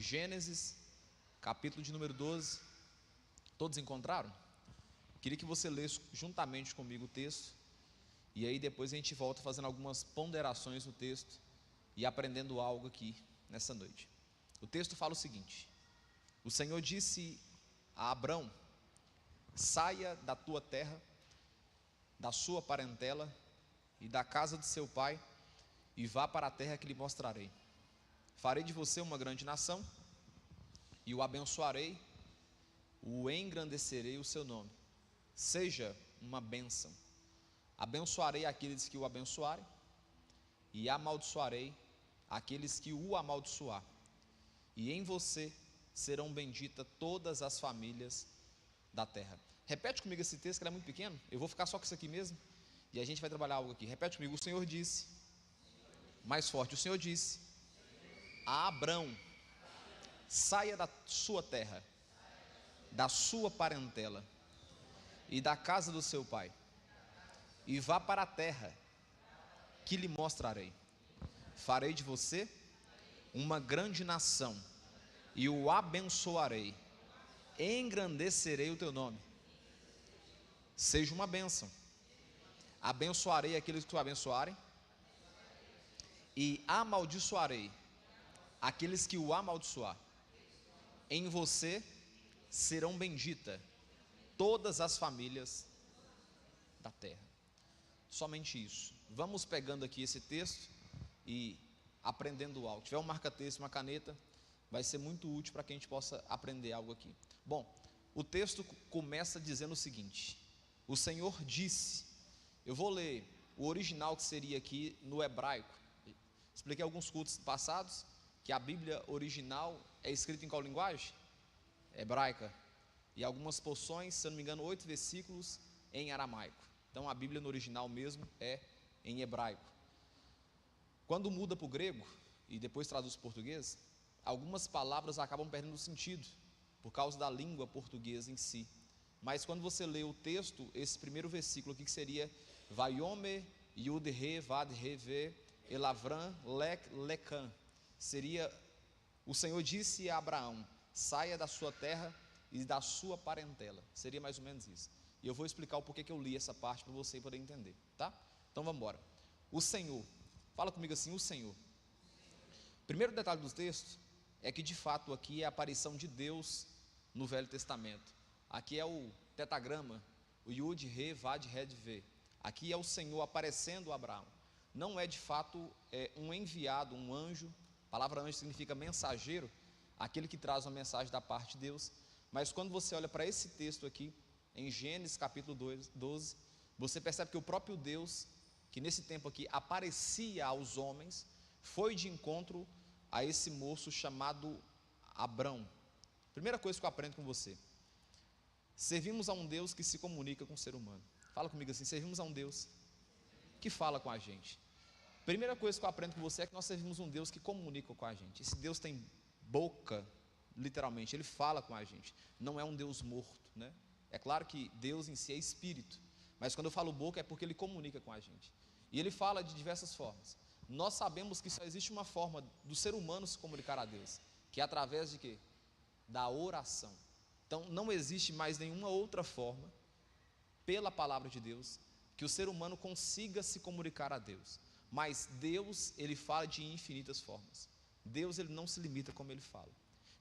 Gênesis, capítulo de número 12. Todos encontraram? Queria que você lesse juntamente comigo o texto, e aí depois a gente volta fazendo algumas ponderações no texto e aprendendo algo aqui nessa noite. O texto fala o seguinte: o Senhor disse a Abrão: saia da tua terra, da sua parentela e da casa de seu pai, e vá para a terra que lhe mostrarei. Farei de você uma grande nação, e o abençoarei, o engrandecerei o seu nome. Seja uma bênção. Abençoarei aqueles que o abençoarem, e amaldiçoarei aqueles que o amaldiçoar. E em você serão benditas todas as famílias da terra. Repete comigo esse texto, que ele é muito pequeno. Eu vou ficar só com isso aqui mesmo, e a gente vai trabalhar algo aqui. Repete comigo: o Senhor disse, mais forte, o Senhor disse a Abrão: saia da sua terra, da sua parentela e da casa do seu pai, e vá para a terra que lhe mostrarei. Farei de você uma grande nação, e o abençoarei, engrandecerei o teu nome. Seja uma bênção. Abençoarei aqueles que o abençoarem, e amaldiçoarei aqueles que o amaldiçoar. Em você serão benditas todas as famílias da terra. Somente isso. Vamos pegando aqui esse texto e aprendendo algo. Se tiver um marca-texto, uma caneta, vai ser muito útil para que a gente possa aprender algo aqui. Bom, o texto começa dizendo o seguinte: o Senhor disse. Eu vou ler o original, que seria aqui no hebraico. Expliquei alguns cultos passados que a Bíblia original é escrita em qual linguagem? Hebraica. E algumas porções, se eu não me engano, 8 versículos em aramaico. Então a Bíblia no original mesmo é em hebraico. Quando muda para o grego e depois traduz para o português, algumas palavras acabam perdendo o sentido por causa da língua portuguesa em si. Mas quando você lê o texto, esse primeiro versículo aqui, que seria Vaiomer Yud Re Vad Re Ve Elavram Lek Lekan, seria: o Senhor disse a Abraão: saia da sua terra e da sua parentela. Seria mais ou menos isso. E eu vou explicar o porquê que eu li essa parte para você poder entender, tá? Então vamos embora. O Senhor, fala comigo assim: o Senhor. Primeiro detalhe do texto é que de fato aqui é a aparição de Deus no Velho Testamento. Aqui é o tetagrama, o Yud Re Vad Re Ve. Aqui é o Senhor aparecendo a Abraão. Não é de fato um enviado, um anjo. A palavra anjo significa mensageiro, aquele que traz uma mensagem da parte de Deus. Mas quando você olha para esse texto aqui, em Gênesis capítulo 12, você percebe que o próprio Deus, que nesse tempo aqui aparecia aos homens, foi de encontro a esse moço chamado Abrão. Primeira coisa que eu aprendo com você: servimos a um Deus que se comunica com o ser humano. Fala comigo assim: servimos a um Deus que fala com a gente. Primeira coisa que eu aprendo com você é que nós servimos um Deus que comunica com a gente. Esse Deus tem boca, literalmente, ele fala com a gente. Não é um Deus morto, né? É claro que Deus em si é espírito, mas quando eu falo boca é porque ele comunica com a gente. E ele fala de diversas formas. Nós sabemos que só existe uma forma do ser humano se comunicar a Deus, que é através de quê? Da oração. Então não existe mais nenhuma outra forma, pela palavra de Deus, que o ser humano consiga se comunicar a Deus. Mas Deus, ele fala de infinitas formas. Deus, ele não se limita como ele fala.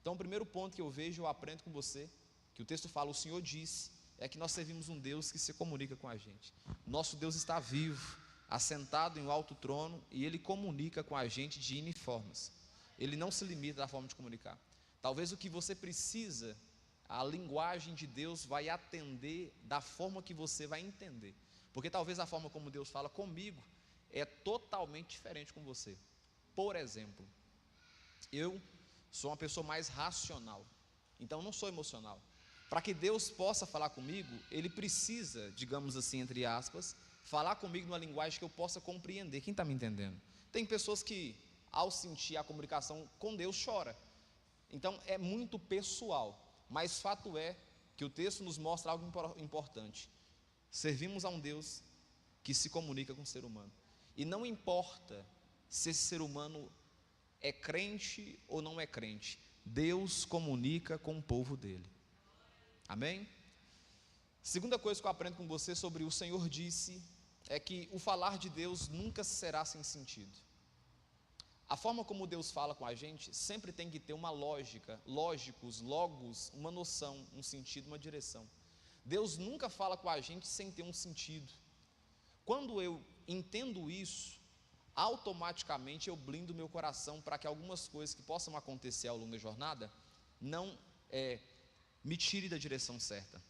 Então o primeiro ponto que eu vejo, eu aprendo com você, que o texto fala: o Senhor disse, é que nós servimos um Deus que se comunica com a gente. Nosso Deus está vivo, assentado em um alto trono, e ele comunica com a gente de N formas. Ele não se limita à forma de comunicar. Talvez o que você precisa, a linguagem de Deus vai atender da forma que você vai entender. Porque talvez a forma como Deus fala comigo é totalmente diferente com você. Por exemplo, eu sou uma pessoa mais racional, então não sou emocional. Para que Deus possa falar comigo, ele precisa, digamos assim, entre aspas, falar comigo numa linguagem que eu possa compreender. Quem está me entendendo? Tem pessoas que, ao sentir a comunicação com Deus, chora. Então é muito pessoal. Mas fato é que o texto nos mostra algo importante: servimos a um Deus que se comunica com o ser humano, e não importa se esse ser humano é crente ou não é crente, Deus comunica com o povo dele. Amém? Segunda coisa que eu aprendo com você sobre o Senhor disse é que o falar de Deus nunca será sem sentido. A forma como Deus fala com a gente sempre tem que ter uma lógica, lógicos, logos, uma noção, um sentido, uma direção. Deus nunca fala com a gente sem ter um sentido. Quando eu entendo isso, automaticamente eu blindo meu coração para que algumas coisas que possam acontecer ao longo da jornada não me tire da direção certa.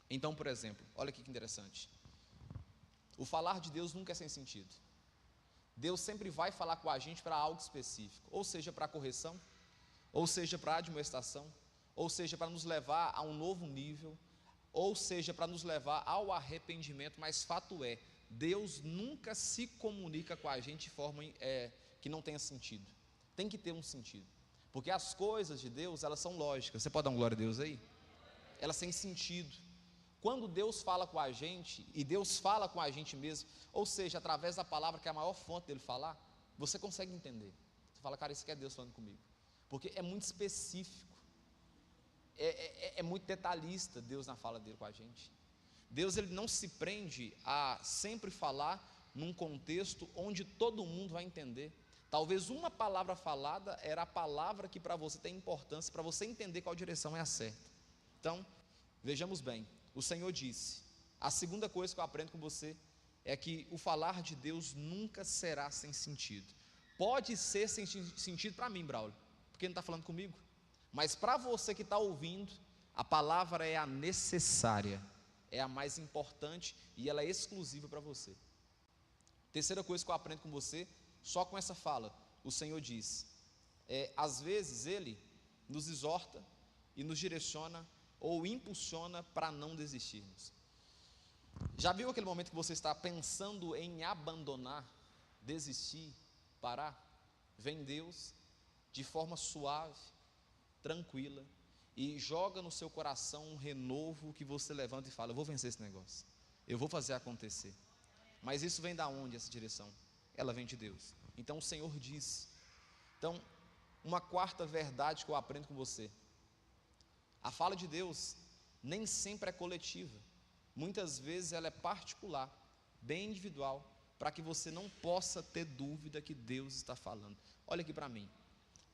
Então, por exemplo, olha aqui que interessante. O falar de Deus nunca é sem sentido. Deus sempre vai falar com a gente para algo específico, ou seja, para correção, ou seja, para admoestação, ou seja, para nos levar a um novo nível, ou seja, para nos levar ao arrependimento. Mas fato é, Deus nunca se comunica com a gente de forma que não tenha sentido. Tem que ter um sentido, porque as coisas de Deus, elas são lógicas. Você pode dar uma glória a Deus aí? Elas têm sentido. Quando Deus fala com a gente, e Deus fala com a gente mesmo, ou seja, através da palavra, que é a maior fonte dele falar, você consegue entender. Você fala, cara, isso aqui é Deus falando comigo, porque é muito específico, é muito detalhista Deus na fala dele com a gente. Deus, ele não se prende a sempre falar num contexto onde todo mundo vai entender. Talvez uma palavra falada era a palavra que para você tem importância, para você entender qual direção é a certa. Então, vejamos bem, o Senhor disse, a segunda coisa que eu aprendo com você é que o falar de Deus nunca será sem sentido. Pode ser sem sentido para mim, Braulio, porque ele não está falando comigo, mas para você que está ouvindo, a palavra é a necessária, é a mais importante e ela é exclusiva para você. Terceira coisa que eu aprendo com você, só com essa fala, o Senhor diz, às vezes Ele nos exorta e nos direciona ou impulsiona para não desistirmos. Já viu aquele momento que você está pensando em abandonar, desistir, parar? Vem Deus de forma suave, tranquila, e joga no seu coração um renovo que você levanta e fala, eu vou vencer esse negócio, eu vou fazer acontecer. Mas isso vem da onde, essa direção? Ela vem de Deus. Então o Senhor disse. Então, uma quarta verdade que eu aprendo com você, a fala de Deus nem sempre é coletiva, muitas vezes ela é particular, bem individual, para que você não possa ter dúvida que Deus está falando. Olha aqui para mim,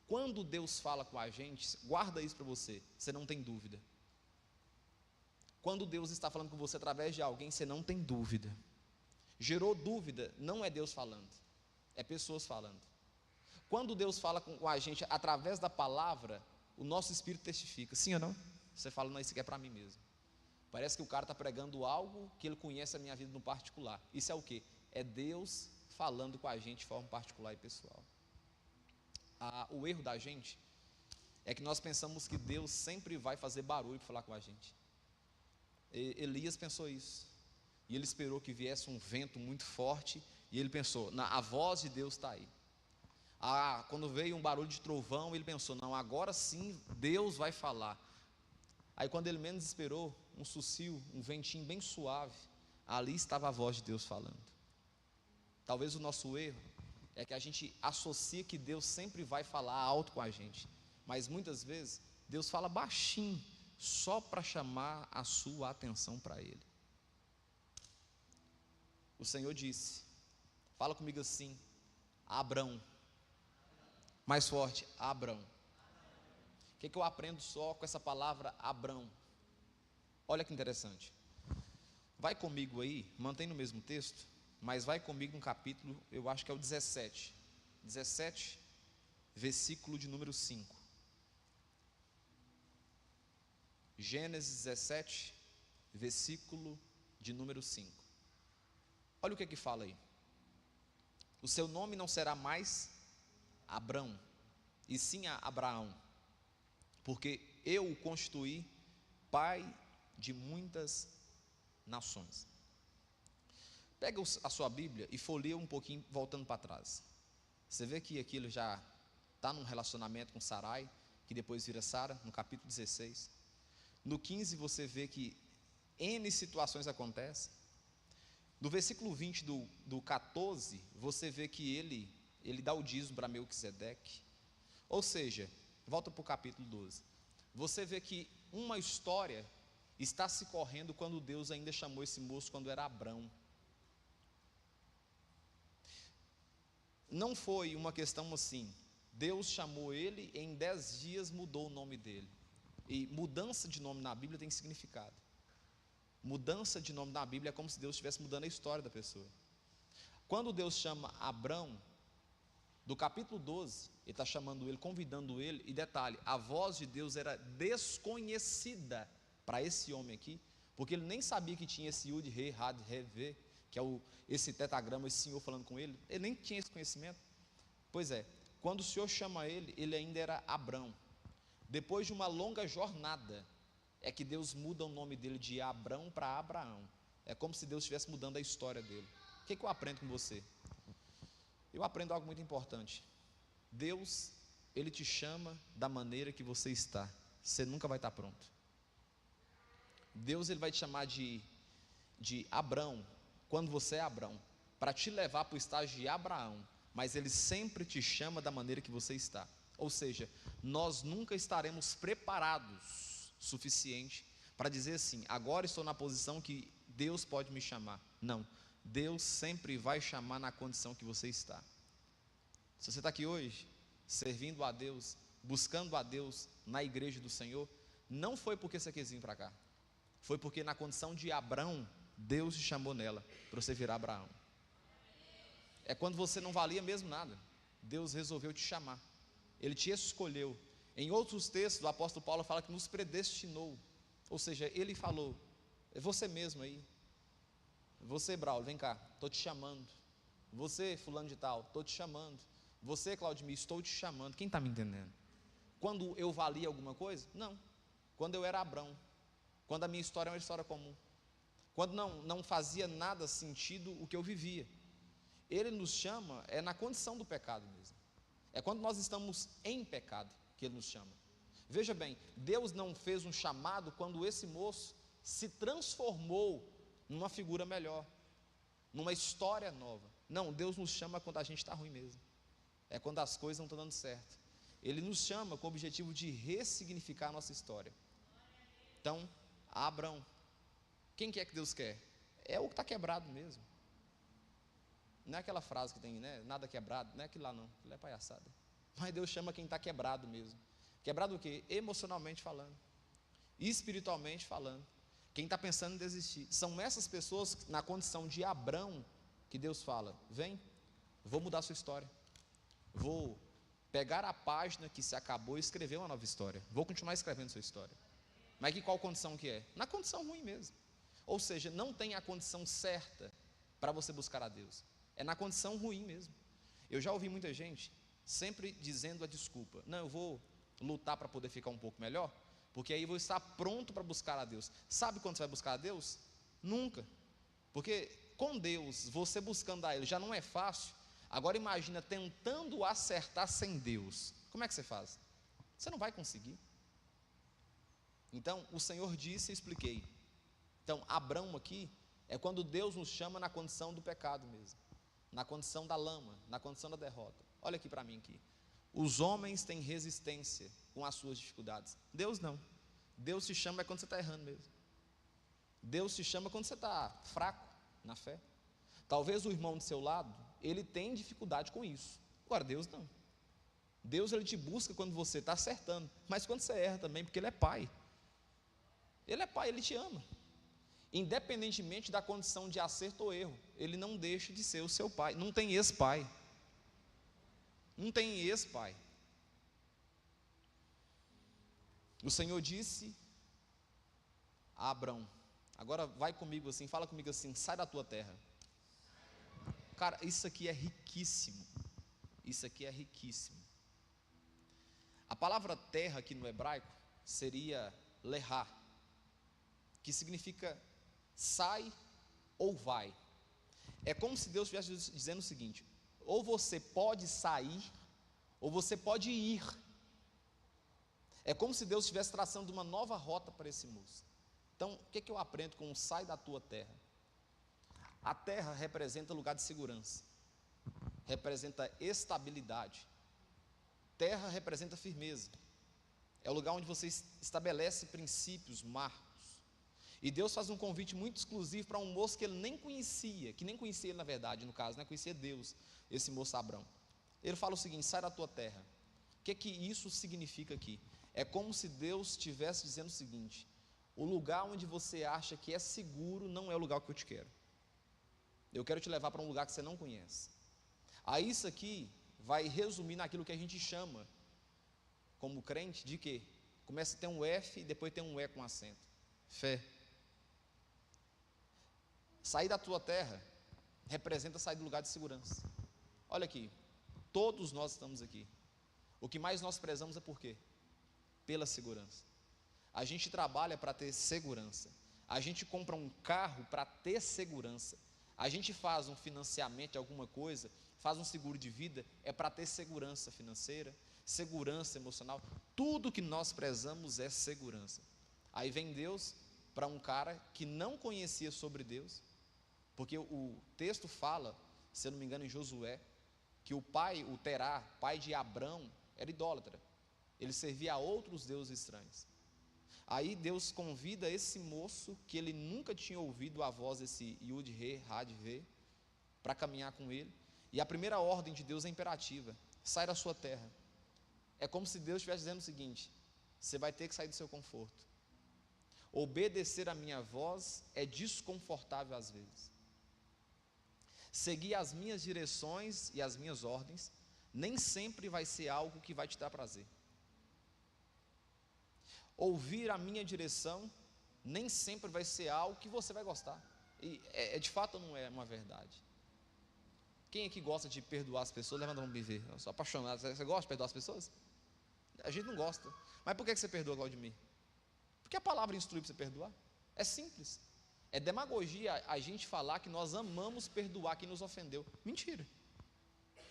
quando Deus fala com a gente, guarda isso para você, você não tem dúvida. Quando Deus está falando com você através de alguém, você não tem dúvida. Gerou dúvida, não é Deus falando, é pessoas falando. Quando Deus fala com a gente através da palavra, o nosso espírito testifica, sim ou não? Você fala, não, isso aqui é para mim mesmo. Parece que o cara está pregando algo que ele conhece a minha vida no particular. Isso é o quê? É Deus falando com a gente de forma particular e pessoal. O erro da gente é que nós pensamos que Deus sempre vai fazer barulho para falar com a gente. Elias pensou isso, e ele esperou que viesse um vento muito forte, e ele pensou, a voz de Deus está aí. Quando veio um barulho de trovão, ele pensou, não, agora sim Deus vai falar. Aí quando ele menos esperou, um sussil, um ventinho bem suave, ali estava a voz de Deus falando. Talvez o nosso erro é que a gente associa que Deus sempre vai falar alto com a gente, mas muitas vezes Deus fala baixinho, só para chamar a sua atenção para Ele. O Senhor disse, fala comigo assim, Abrão, mais forte, Abrão. O que eu aprendo só com essa palavra Abrão? Olha que interessante, vai comigo aí, mantém no mesmo texto, mas vai comigo no capítulo, eu acho que é o 17, versículo de número 5, Gênesis 17, versículo de número 5, olha o que fala aí, o seu nome não será mais Abrão, e sim Abraão, porque eu o constituí pai de muitas nações. Pega a sua Bíblia e folheia um pouquinho, voltando para trás. Você vê que aquilo já está num relacionamento com Sarai, que depois vira Sara, no capítulo 16. No 15 você vê que N situações acontecem. No versículo 20 do 14, você vê que ele dá o dízimo para Melquisedeque. Ou seja, volta para o capítulo 12. Você vê que uma história está se correndo quando Deus ainda chamou esse moço quando era Abrão. Não foi uma questão assim, Deus chamou ele, em 10 dias mudou o nome dele. E mudança de nome na Bíblia tem significado. Mudança de nome na Bíblia é como se Deus estivesse mudando a história da pessoa. Quando Deus chama Abrão, do capítulo 12, ele está chamando ele, convidando ele, e detalhe, a voz de Deus era desconhecida para esse homem aqui, porque ele nem sabia que tinha esse Yud, Re, Had, Re, Ve, que é esse tetragrama, esse Senhor falando com ele nem tinha esse conhecimento. Pois é, quando o Senhor chama ele, ele ainda era Abrão. Depois de uma longa jornada, é que Deus muda o nome dele de Abrão para Abraão. É como se Deus estivesse mudando a história dele. O que eu aprendo com você? Eu aprendo algo muito importante. Deus, Ele te chama da maneira que você está. Você nunca vai estar pronto. Deus, Ele vai te chamar de Abrão, quando você é Abrão, para te levar para o estágio de Abraão, mas Ele sempre te chama da maneira que você está. Ou seja, nós nunca estaremos preparados suficiente para dizer assim, agora estou na posição que Deus pode me chamar. Não, Deus sempre vai chamar na condição que você está. Se você está aqui hoje, servindo a Deus, buscando a Deus na igreja do Senhor, não foi porque você quis vir para cá, foi porque na condição de Abrão, Deus te chamou nela, para você virar Abraão. É quando você não valia mesmo nada, Deus resolveu te chamar, Ele te escolheu. Em outros textos, o apóstolo Paulo fala que nos predestinou, ou seja, ele falou, é você mesmo aí, você Braulio, vem cá, estou te chamando, você fulano de tal, estou te chamando, você Claudemir, estou te chamando. Quem está me entendendo? Quando eu valia alguma coisa? Não, quando eu era Abrão, quando a minha história é uma história comum, quando não fazia nada sentido o que eu vivia. Ele nos chama, é na condição do pecado mesmo, é quando nós estamos em pecado que Ele nos chama. Veja bem, Deus não fez um chamado quando esse moço se transformou numa figura melhor, numa história nova. Não, Deus nos chama quando a gente está ruim mesmo, é quando as coisas não estão dando certo. Ele nos chama com o objetivo de ressignificar a nossa história. Então, Abrão, quem que é que Deus quer? É o que está quebrado mesmo. Não é aquela frase que tem, né? Nada quebrado, não é aquilo lá não, aquilo é palhaçada. Mas Deus chama quem está quebrado mesmo. Quebrado o quê? Emocionalmente falando, espiritualmente falando. Quem está pensando em desistir. São essas pessoas, na condição de Abrão, que Deus fala, vem, vou mudar a sua história. Vou pegar a página que se acabou e escrever uma nova história. Vou continuar escrevendo sua história. Mas qual condição que é? Na condição ruim mesmo. Ou seja, não tem a condição certa para você buscar a Deus. É na condição ruim mesmo. Eu já ouvi muita gente sempre dizendo a desculpa. Não, eu vou lutar para poder ficar um pouco melhor, porque aí eu vou estar pronto para buscar a Deus. Sabe quando você vai buscar a Deus? Nunca. Porque com Deus, você buscando a Ele já não é fácil. Agora imagina tentando acertar sem Deus. Como é que você faz? Você não vai conseguir. Então, o Senhor disse e expliquei. Então, Abrão aqui é quando Deus nos chama na condição do pecado mesmo, na condição da lama, na condição da derrota. Olha aqui para mim aqui. Os homens têm resistência com as suas dificuldades. Deus não. Deus se chama quando você está errando mesmo. Deus se chama quando você está fraco na fé. Talvez o irmão do seu lado, ele tem dificuldade com isso. Agora, Deus não. Deus, Ele te busca quando você está acertando, mas quando você erra também, porque Ele é Pai. Ele é Pai, Ele te ama. Independentemente da condição de acerto ou erro, Ele não deixa de ser o seu Pai. Não tem ex-pai. Não tem ex-pai. O Senhor disse a Abrão, agora vai comigo assim, fala comigo assim, sai da tua terra. Cara, isso aqui é riquíssimo. Isso aqui é riquíssimo. A palavra terra aqui no hebraico seria lehá, que significa sai ou vai. É como se Deus estivesse dizendo o seguinte: ou você pode sair, ou você pode ir. É como se Deus estivesse traçando uma nova rota para esse moço. Então, o que eu aprendo com o sai da tua terra? A terra representa lugar de segurança, representa estabilidade. Terra representa firmeza. É o lugar onde você estabelece princípios, marcos. E Deus faz um convite muito exclusivo para um moço que ele nem conhecia, que nem conhecia ele na verdade, no caso, né? Conhecia Deus, esse moço Abrão. Ele fala o seguinte: sai da tua terra. O que isso significa aqui? É como se Deus estivesse dizendo o seguinte: o lugar onde você acha que é seguro não é o lugar que eu te quero. Eu quero te levar para um lugar que você não conhece. Aí isso aqui vai resumir naquilo que a gente chama, como crente, de quê? Começa a ter um F e depois tem um E com acento. Fé. Sair da tua terra representa sair do lugar de segurança. Olha aqui, todos nós estamos aqui. O que mais nós prezamos é por quê? Pela segurança. A gente trabalha para ter segurança. A gente compra um carro para ter segurança. A gente faz um financiamento de alguma coisa, faz um seguro de vida, é para ter segurança financeira, segurança emocional. Tudo que nós prezamos é segurança. Aí vem Deus para um cara que não conhecia sobre Deus, porque o texto fala, se eu não me engano em Josué, que o pai, o Terá, pai de Abrão, era idólatra. Ele servia a outros deuses estranhos. Aí Deus convida esse moço, que ele nunca tinha ouvido a voz desse Yud-Re, Had-Ve, para caminhar com ele. E a primeira ordem de Deus é imperativa: sai da sua terra. É como se Deus estivesse dizendo o seguinte: você vai ter que sair do seu conforto. Obedecer a minha voz é desconfortável às vezes. Seguir as minhas direções e as minhas ordens nem sempre vai ser algo que vai te dar prazer. Ouvir a minha direção nem sempre vai ser algo que você vai gostar. E de fato não é uma verdade. Quem aqui gosta de perdoar as pessoas? Levanta a mão para me ver. Eu sou apaixonado. Você gosta de perdoar as pessoas? A gente não gosta. Mas por que você perdoa, Claudemir? Porque a palavra instrui para você perdoar. É simples. É demagogia a gente falar que nós amamos perdoar quem nos ofendeu. Mentira.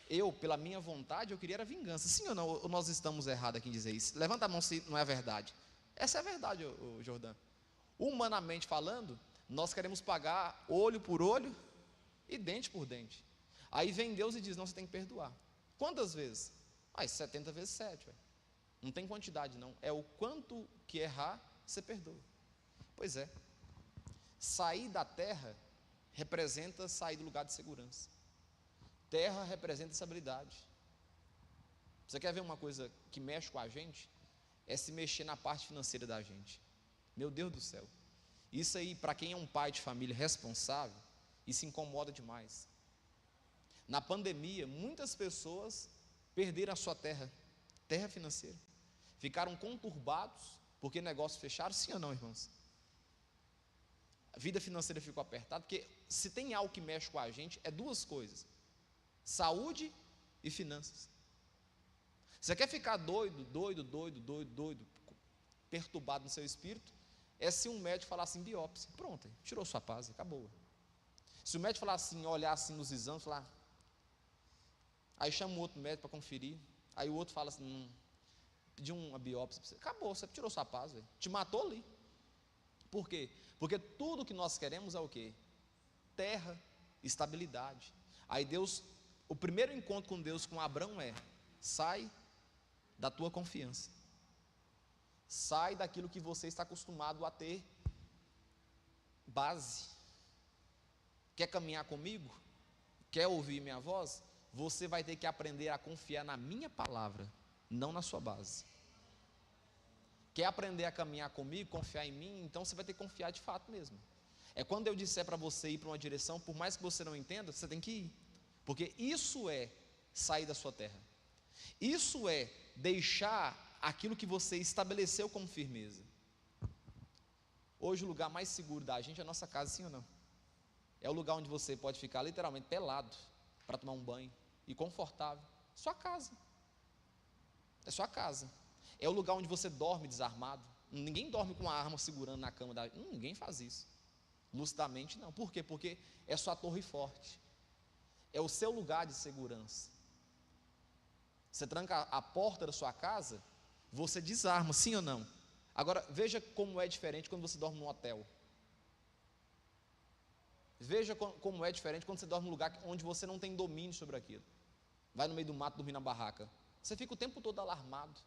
Eu, pela minha vontade, eu queria era vingança. Sim ou não? Ou nós estamos errados aqui em dizer isso? Levanta a mão se não é verdade. Essa é a verdade, Jordão. Humanamente falando, nós queremos pagar olho por olho e dente por dente. Aí vem Deus e diz: não, você tem que perdoar. Quantas vezes? 70 vezes 7. Ué. Não tem quantidade não. É o quanto que errar, você perdoa. Pois é. Sair da terra representa sair do lugar de segurança. Terra representa estabilidade. Você quer ver uma coisa que mexe com a gente? É se mexer na parte financeira da gente. Meu Deus do céu. Isso aí, para quem é um pai de família responsável, isso incomoda demais. Na pandemia, muitas pessoas perderam a sua terra financeira. Ficaram conturbados, porque negócios fecharam, sim ou não, irmãos? A vida financeira ficou apertada, porque se tem algo que mexe com a gente, é duas coisas: saúde e finanças. Você quer ficar doido, perturbado no seu espírito, é se um médico falar assim, biópsia, pronto, tirou sua paz, acabou. Se o médico falar assim, olhar assim nos exames, falar, aí chama um outro médico para conferir, aí o outro fala assim, pediu uma biópsia, acabou, você tirou sua paz, véio. Te matou ali. Por quê? Porque tudo que nós queremos é o quê? Terra, estabilidade. Aí Deus, o primeiro encontro com Deus, com Abrão é: sai da tua confiança, sai daquilo que você está acostumado a ter base. Quer caminhar comigo? Quer ouvir minha voz? Você vai ter que aprender a confiar na minha palavra, não na sua base. Quer aprender a caminhar comigo, confiar em mim? Então você vai ter que confiar de fato mesmo. É quando eu disser para você ir para uma direção, por mais que você não entenda, você tem que ir. Porque isso é sair da sua terra. Isso é deixar aquilo que você estabeleceu como firmeza. Hoje o lugar mais seguro da gente é a nossa casa, sim ou não? É o lugar onde você pode ficar literalmente pelado para tomar um banho e confortável. Sua casa. É sua casa. É o lugar onde você dorme desarmado. Ninguém dorme com uma arma segurando na cama ninguém faz isso. Lucidamente não. Por quê? Porque é sua torre forte. É o seu lugar de segurança. Você tranca a porta da sua casa, você desarma, sim ou não? Agora, veja como é diferente quando você dorme num hotel. Veja como é diferente quando você dorme num lugar onde você não tem domínio sobre aquilo. Vai no meio do mato dormir na barraca. Você fica o tempo todo alarmado.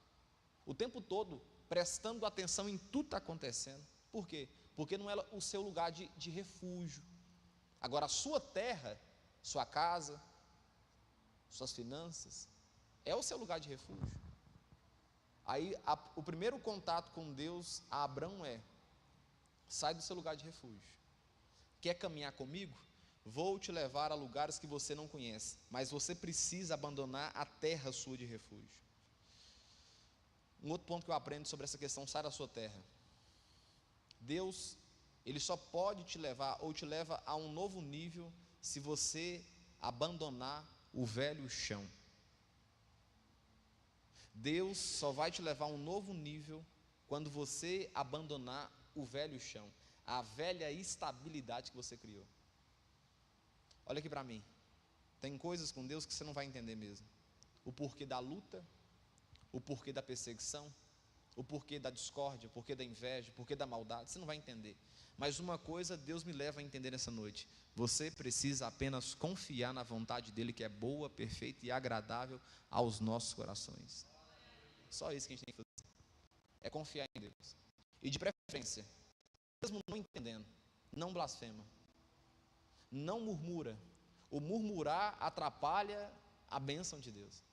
O tempo todo prestando atenção em tudo que está acontecendo. Por quê? Porque não é o seu lugar de refúgio. Agora, a sua terra, sua casa, suas finanças, é o seu lugar de refúgio. Aí, o primeiro contato com Deus a Abrão é: sai do seu lugar de refúgio. Quer caminhar comigo? Vou te levar a lugares que você não conhece, mas você precisa abandonar a terra sua de refúgio. Um outro ponto que eu aprendo sobre essa questão: sai da sua terra. Deus, Ele só pode te levar, ou te leva a um novo nível, se você abandonar o velho chão. Deus só vai te levar a um novo nível quando você abandonar o velho chão, a velha estabilidade que você criou. Olha aqui para mim, tem coisas com Deus que você não vai entender mesmo. O porquê da luta, o porquê da perseguição, o porquê da discórdia, o porquê da inveja, o porquê da maldade, você não vai entender. Mas uma coisa Deus me leva a entender nessa noite: você precisa apenas confiar na vontade dEle, que é boa, perfeita e agradável aos nossos corações. Só isso que a gente tem que fazer, é confiar em Deus. E de preferência, mesmo não entendendo, não blasfema, não murmura. O murmurar atrapalha a bênção de Deus.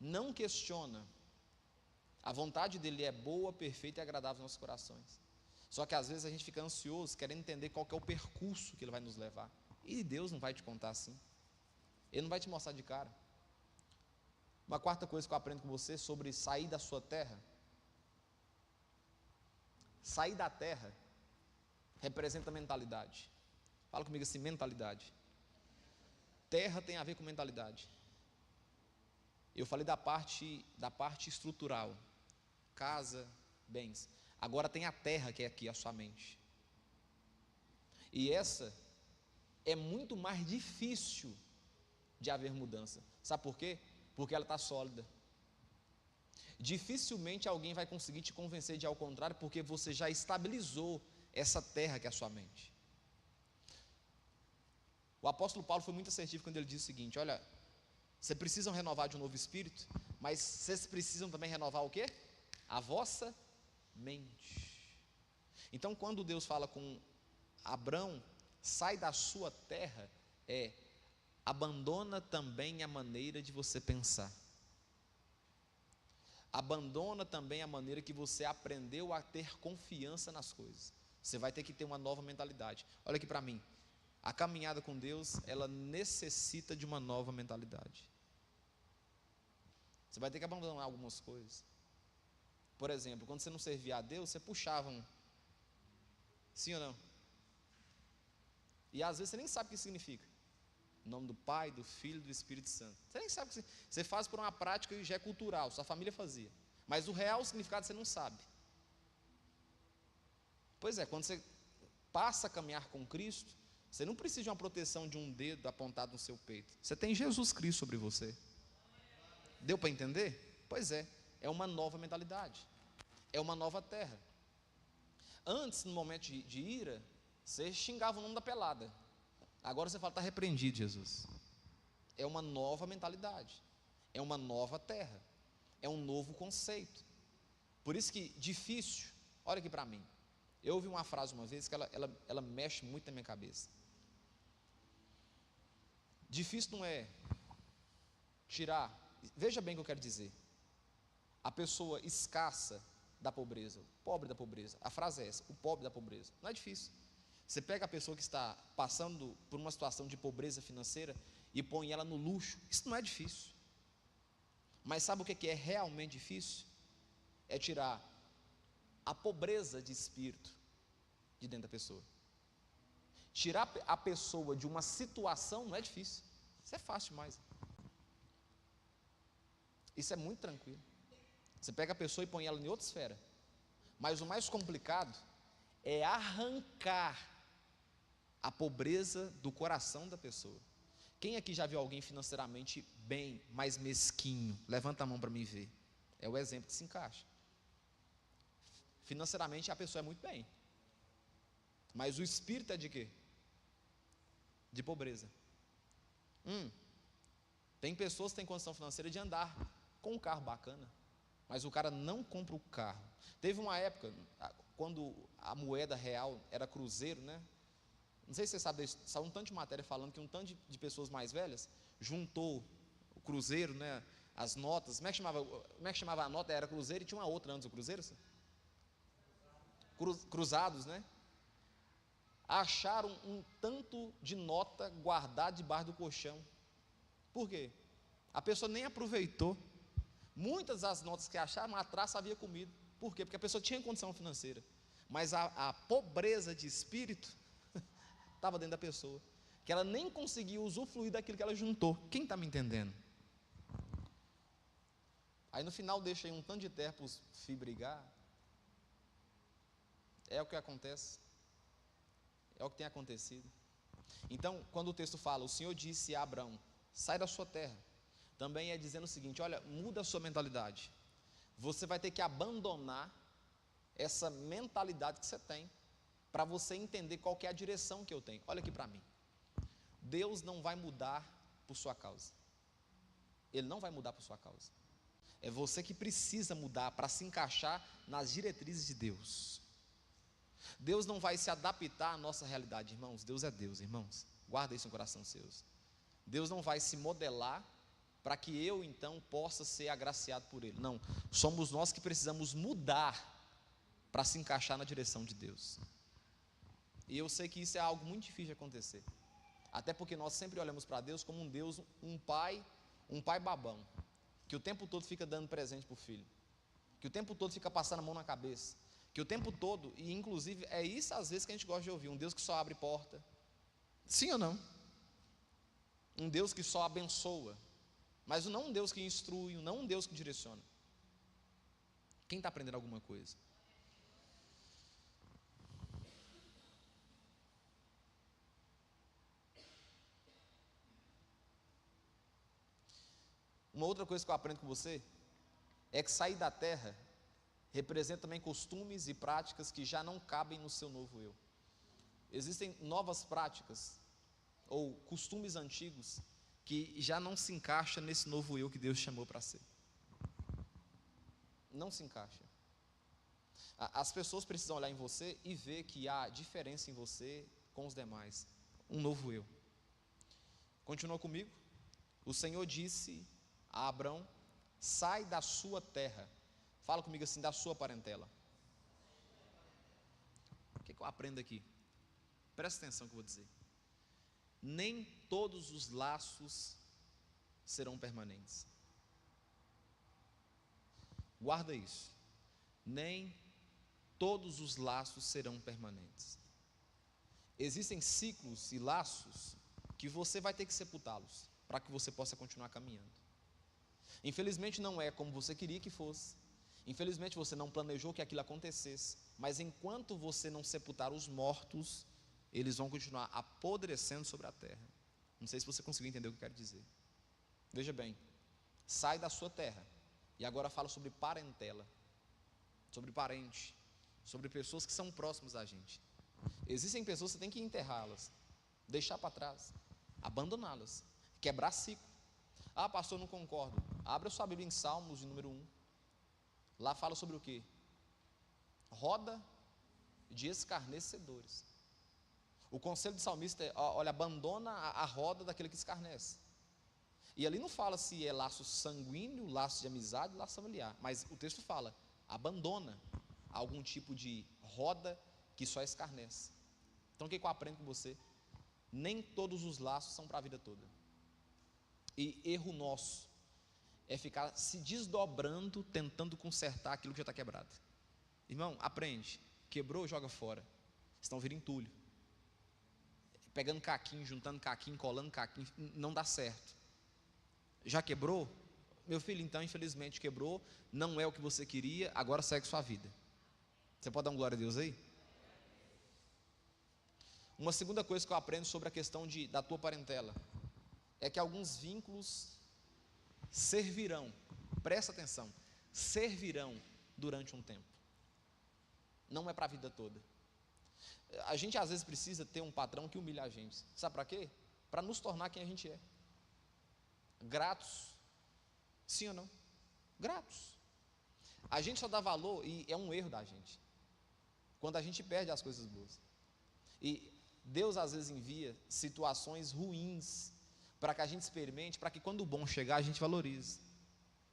Não questiona. A vontade dEle é boa, perfeita e agradável aos nossos corações. Só que às vezes a gente fica ansioso, querendo entender qual que é o percurso que Ele vai nos levar. E Deus não vai te contar assim. Ele não vai te mostrar de cara. Uma quarta coisa que eu aprendo com você sobre sair da sua terra: sair da terra representa mentalidade. Fala comigo assim: mentalidade. Terra tem a ver com mentalidade. Eu falei da parte estrutural, casa, bens. Agora tem a terra, que é aqui, a sua mente. E essa é muito mais difícil de haver mudança. Sabe por quê? Porque ela está sólida. Dificilmente alguém vai conseguir te convencer de ao contrário, porque você já estabilizou essa terra que é a sua mente. O apóstolo Paulo foi muito assertivo quando ele disse o seguinte: olha, vocês precisam renovar de um novo espírito, mas vocês precisam também renovar o quê? A vossa mente. Então, quando Deus fala com Abrão, sai da sua terra, abandona também a maneira de você pensar. Abandona também a maneira que você aprendeu a ter confiança nas coisas. Você vai ter que ter uma nova mentalidade. Olha aqui para mim, a caminhada com Deus, ela necessita de uma nova mentalidade. Você vai ter que abandonar algumas coisas. Por exemplo, quando você não servia a Deus, você puxava um. Sim ou não? E às vezes você nem sabe o que significa. Em nome do Pai, do Filho e do Espírito Santo. Você nem sabe o que você faz por uma prática que já é cultural, sua família fazia. Mas o real significado você não sabe. Pois é, quando você passa a caminhar com Cristo, você não precisa de uma proteção de um dedo apontado no seu peito. Você tem Jesus Cristo sobre você. Deu para entender? Pois é uma nova mentalidade. É uma nova terra. Antes, no momento de ira, você xingava o nome da pelada. Agora você fala: está repreendido, Jesus. É uma nova mentalidade. É uma nova terra. É um novo conceito. Por isso que difícil, olha aqui para mim. Eu ouvi uma frase uma vez que ela mexe muito na minha cabeça. Difícil não é tirar, veja bem o que eu quero dizer, a pessoa escassa da pobreza, o pobre da pobreza. A frase é essa: o pobre da pobreza. Não é difícil. Você pega a pessoa que está passando por uma situação de pobreza financeira e põe ela no luxo. Isso não é difícil. Mas sabe o que é realmente difícil? É tirar a pobreza de espírito de dentro da pessoa. Tirar a pessoa de uma situação não é difícil. Isso é fácil demais. Isso é muito tranquilo. Você pega a pessoa e põe ela em outra esfera. Mas o mais complicado é arrancar a pobreza do coração da pessoa. Quem aqui já viu alguém financeiramente bem, mas mesquinho? Levanta a mão para mim ver. É o exemplo que se encaixa. Financeiramente a pessoa é muito bem, mas o espírito é de quê? De pobreza. Tem pessoas que têm condição financeira de andar com um carro bacana, mas o cara não compra o carro. Teve uma época, quando a moeda real era cruzeiro, né? Não sei se você sabe, saiu um tanto de matéria falando que um tanto de pessoas mais velhas juntou o cruzeiro, né? As notas, como é que chamava a nota? Era cruzeiro e tinha uma outra antes do cruzeiro? Cruzados, né? Acharam um tanto de nota guardada debaixo do colchão. Por quê? A pessoa nem aproveitou. Muitas das notas que acharam, atrás havia comido. Por quê? Porque a pessoa tinha condição financeira, mas a pobreza de espírito estava dentro da pessoa, que ela nem conseguia usufruir daquilo que ela juntou. Quem está me entendendo? Aí no final deixa aí um tanto de terra para os filhos brigar. É o que acontece, é o que tem acontecido. Então, quando o texto fala, o Senhor disse a Abraão, sai da sua terra, também é dizendo o seguinte: olha, muda a sua mentalidade. Você vai ter que abandonar essa mentalidade que você tem, para você entender qual que é a direção que eu tenho. Olha aqui para mim, Deus não vai mudar por sua causa, Ele não vai mudar por sua causa, é você que precisa mudar para se encaixar nas diretrizes de Deus. Deus não vai se adaptar à nossa realidade, irmãos. Deus é Deus, irmãos, guarda isso no coração seus. Deus não vai se modelar para que eu então possa ser agraciado por Ele, não, somos nós que precisamos mudar para se encaixar na direção de Deus. E eu sei que isso é algo muito difícil de acontecer, até porque nós sempre olhamos para Deus como um Deus, um pai babão, que o tempo todo fica dando presente para o filho, que o tempo todo fica passando a mão na cabeça, que o tempo todo, e inclusive é isso às vezes que a gente gosta de ouvir, um Deus que só abre porta, sim ou não? Um Deus que só abençoa, mas não um Deus que instrui, não um Deus que direciona. Quem está aprendendo alguma coisa? Uma outra coisa que eu aprendo com você é que sair da terra representa também costumes e práticas que já não cabem no seu novo eu. Existem novas práticas ou costumes antigos que já não se encaixam nesse novo eu que Deus chamou para ser. Não se encaixa. As pessoas precisam olhar em você e ver que há diferença em você com os demais. Um novo eu. Continua comigo. O Senhor disse a Abrão: sai da sua terra. Fala comigo assim, da sua parentela. O que eu aprendo aqui? Presta atenção que eu vou dizer. Nem todos os laços serão permanentes. Guarda isso. Nem todos os laços serão permanentes. Existem ciclos e laços que você vai ter que sepultá-los para que você possa continuar caminhando. Infelizmente não é como você queria que fosse. Infelizmente você não planejou que aquilo acontecesse. Mas enquanto você não sepultar os mortos, eles vão continuar apodrecendo sobre a terra. Não sei se você conseguiu entender o que eu quero dizer. Veja bem, sai da sua terra. E agora fala sobre parentela, sobre parente, sobre pessoas que são próximas a gente. Existem pessoas que você tem que enterrá-las, deixar para trás, abandoná-las, quebrar ciclo. Ah, pastor, não concordo. Abra sua Bíblia em Salmos, de número 1. Lá fala sobre o quê? Roda de escarnecedores. O conselho do salmista é: olha, abandona a roda daquele que escarnece. E ali não fala se é laço sanguíneo, laço de amizade, laço familiar, mas o texto fala: abandona algum tipo de roda que só escarnece. Então o que eu aprendo com você? Nem todos os laços são para a vida toda. E erro nosso é ficar se desdobrando, tentando consertar aquilo que já está quebrado. Irmão, aprende. Quebrou, joga fora. Senão vira entulho. Pegando caquinho, juntando caquinho, colando caquinho, não dá certo. Já quebrou? Meu filho, então infelizmente quebrou, não é o que você queria, agora segue sua vida. Você pode dar uma glória a Deus aí? Uma segunda coisa que eu aprendo sobre a questão da tua parentela é que alguns vínculos servirão, presta atenção, servirão durante um tempo. Não é para a vida toda. A gente às vezes precisa ter um patrão que humilha a gente. Sabe para quê? Para nos tornar quem a gente é. Gratos. Sim ou não? Gratos. A gente só dá valor, e é um erro da gente, quando a gente perde as coisas boas. E Deus às vezes envia situações ruins para que a gente experimente, para que quando o bom chegar a gente valorize,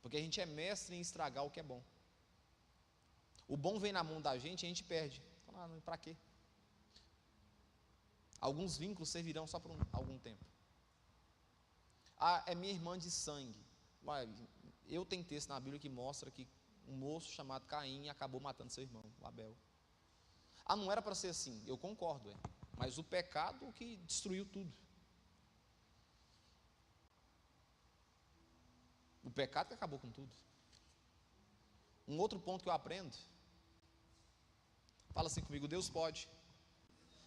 porque a gente é mestre em estragar o que é bom. O bom vem na mão da gente e a gente perde. Fala, para quê? Alguns vínculos servirão só por algum tempo. Ah, é minha irmã de sangue. Eu tenho texto na Bíblia que mostra que um moço chamado Caim acabou matando seu irmão, Abel. Ah, não era para ser assim, eu concordo, mas o pecado que destruiu tudo. O pecado que acabou com tudo. Um outro ponto que eu aprendo, fala assim comigo: Deus pode,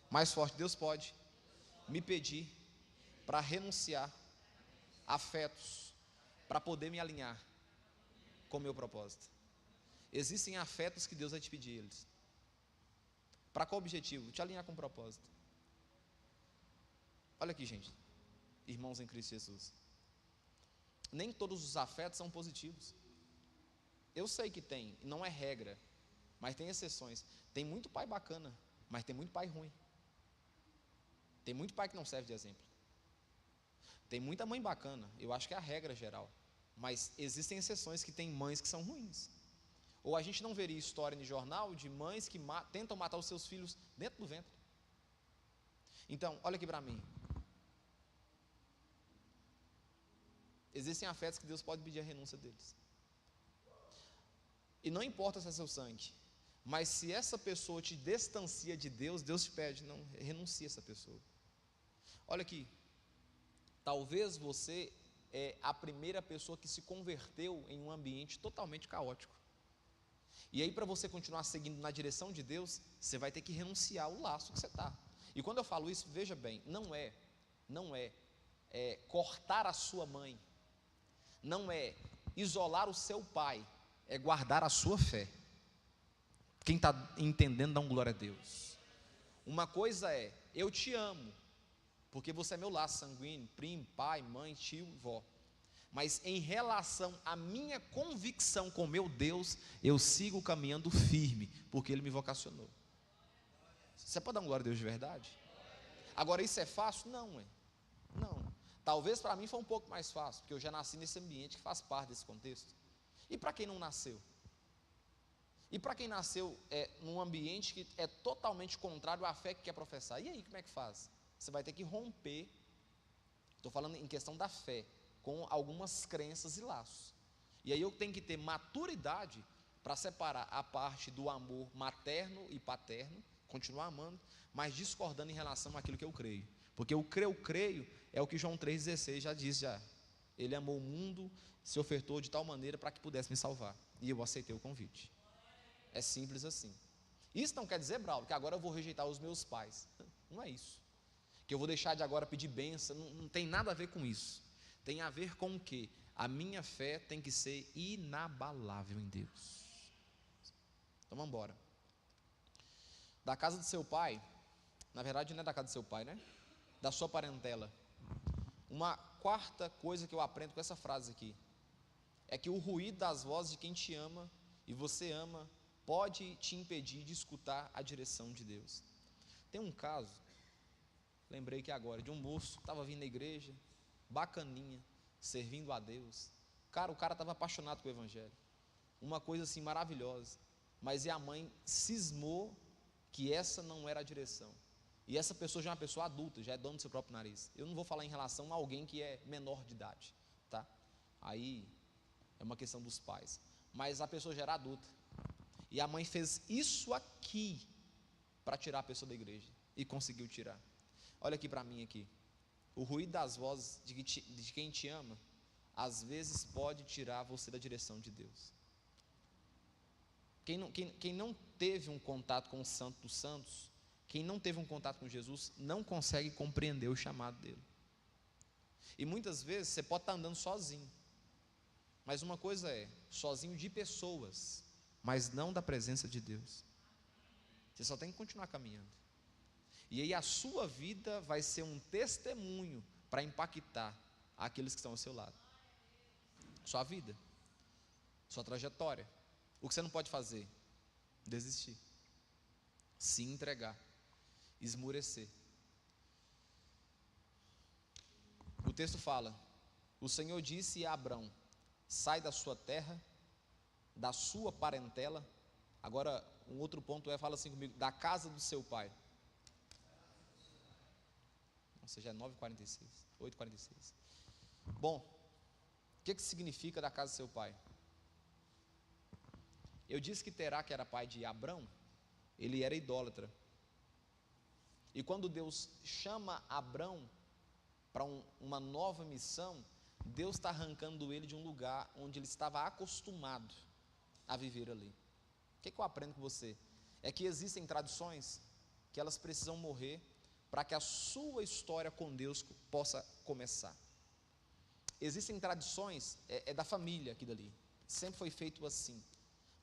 mais forte, Deus pode me pedir para renunciar afetos, para poder me alinhar com o meu propósito. Existem afetos que Deus vai te pedir eles. Para qual objetivo? Te alinhar com o propósito. Olha aqui, gente, irmãos em Cristo Jesus, nem todos os afetos são positivos. Eu sei que tem, não é regra, mas tem exceções. Tem muito pai bacana, mas tem muito pai ruim. Tem muito pai que não serve de exemplo. Tem muita mãe bacana, eu acho que é a regra geral, mas existem exceções que tem mães que são ruins. Ou a gente não veria história no jornal de mães que tentam matar os seus filhos dentro do ventre. Então, olha aqui para mim. Existem afetos que Deus pode pedir a renúncia deles. E não importa se é seu sangue, mas se essa pessoa te distancia de Deus, Deus te pede, não, renuncie a essa pessoa. Olha aqui, talvez você é a primeira pessoa que se converteu em um ambiente totalmente caótico. E aí, para você continuar seguindo na direção de Deus, você vai ter que renunciar ao laço que você está. E quando eu falo isso, veja bem, não é cortar a sua mãe, não é isolar o seu pai, é guardar a sua fé. Quem está entendendo, dá um glória a Deus. Uma coisa é, eu te amo, porque você é meu laço sanguíneo, primo, pai, mãe, tio, vó. Mas em relação à minha convicção com meu Deus, eu sigo caminhando firme, porque Ele me vocacionou. Você pode dar um glória a Deus de verdade? Agora, isso é fácil? Não. Talvez para mim foi um pouco mais fácil, porque eu já nasci nesse ambiente que faz parte desse contexto. E para quem não nasceu? E para quem nasceu num ambiente que é totalmente contrário à fé que quer professar? E aí, como é que faz? Você vai ter que romper, estou falando em questão da fé, com algumas crenças e laços. E aí eu tenho que ter maturidade para separar a parte do amor materno e paterno, continuar amando, mas discordando em relação àquilo que eu creio. Porque o creio é o que João 3,16 já diz já. Ele amou o mundo, se ofertou de tal maneira para que pudesse me salvar. E eu aceitei o convite. É simples assim. Isso não quer dizer, Braulio, que agora eu vou rejeitar os meus pais. Não é isso. Que eu vou deixar de agora pedir bênção, não tem nada a ver com isso. Tem a ver com o quê? A minha fé tem que ser inabalável em Deus. Então vamos embora. Da casa do seu pai, na verdade não é da casa do seu pai, né? Da sua parentela. Uma quarta coisa que eu aprendo com essa frase aqui, é que o ruído das vozes de quem te ama, e você ama, pode te impedir de escutar a direção de Deus. Tem um caso, lembrei que agora, de um moço que estava vindo na igreja, bacaninha, servindo a Deus. O cara estava apaixonado com o evangelho, uma coisa assim maravilhosa, mas a mãe cismou que essa não era a direção. E essa pessoa já é uma pessoa adulta, já é dono do seu próprio nariz. Eu não vou falar em relação a alguém que é menor de idade, tá? Aí é uma questão dos pais, mas a pessoa já era adulta, e a mãe fez isso aqui para tirar a pessoa da igreja, e conseguiu tirar. Olha aqui para mim aqui. O ruído das vozes de quem te ama, às vezes pode tirar você da direção de Deus. Quem não teve um contato com o Santo dos Santos, quem não teve um contato com Jesus, não consegue compreender o chamado dele. E muitas vezes você pode estar andando sozinho, mas uma coisa é, sozinho de pessoas, mas não da presença de Deus. Você só tem que continuar caminhando. E aí a sua vida vai ser um testemunho para impactar aqueles que estão ao seu lado. Sua vida, sua trajetória, O que você não pode fazer? Desistir, se entregar, esmurecer. O texto fala: o Senhor disse a Abrão: sai da sua terra, da sua parentela. Agora, um outro ponto fala assim comigo: da casa do seu pai. Ou seja, é 9h46, 8h46. Bom, o que significa da casa do seu pai? Eu disse que Terá, que era pai de Abrão, ele era idólatra. E quando Deus chama Abrão para uma nova missão, Deus está arrancando ele de um lugar onde ele estava acostumado a viver ali. O que eu aprendo com você? É que existem tradições que elas precisam morrer para que a sua história com Deus possa começar. Existem tradições, da família aqui dali, sempre foi feito assim,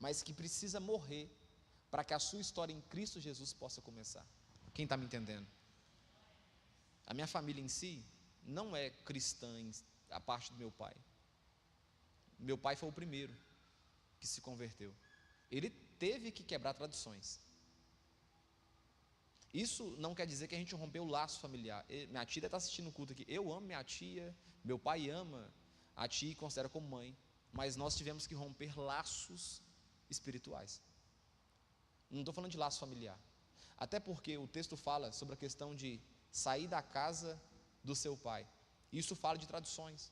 mas que precisa morrer para que a sua história em Cristo Jesus possa começar. Quem está me entendendo? A minha família em si não é cristã, a parte do meu pai. Meu pai foi o primeiro que se converteu. Ele teve que quebrar tradições. Isso não quer dizer que a gente rompeu o laço familiar. Minha tia está assistindo o culto aqui. Eu amo minha tia, meu pai ama a tia e considera como mãe, mas nós tivemos que romper laços espirituais. Não estou falando de laço familiar, até porque o texto fala sobre a questão de sair da casa do seu pai. Isso fala de tradições.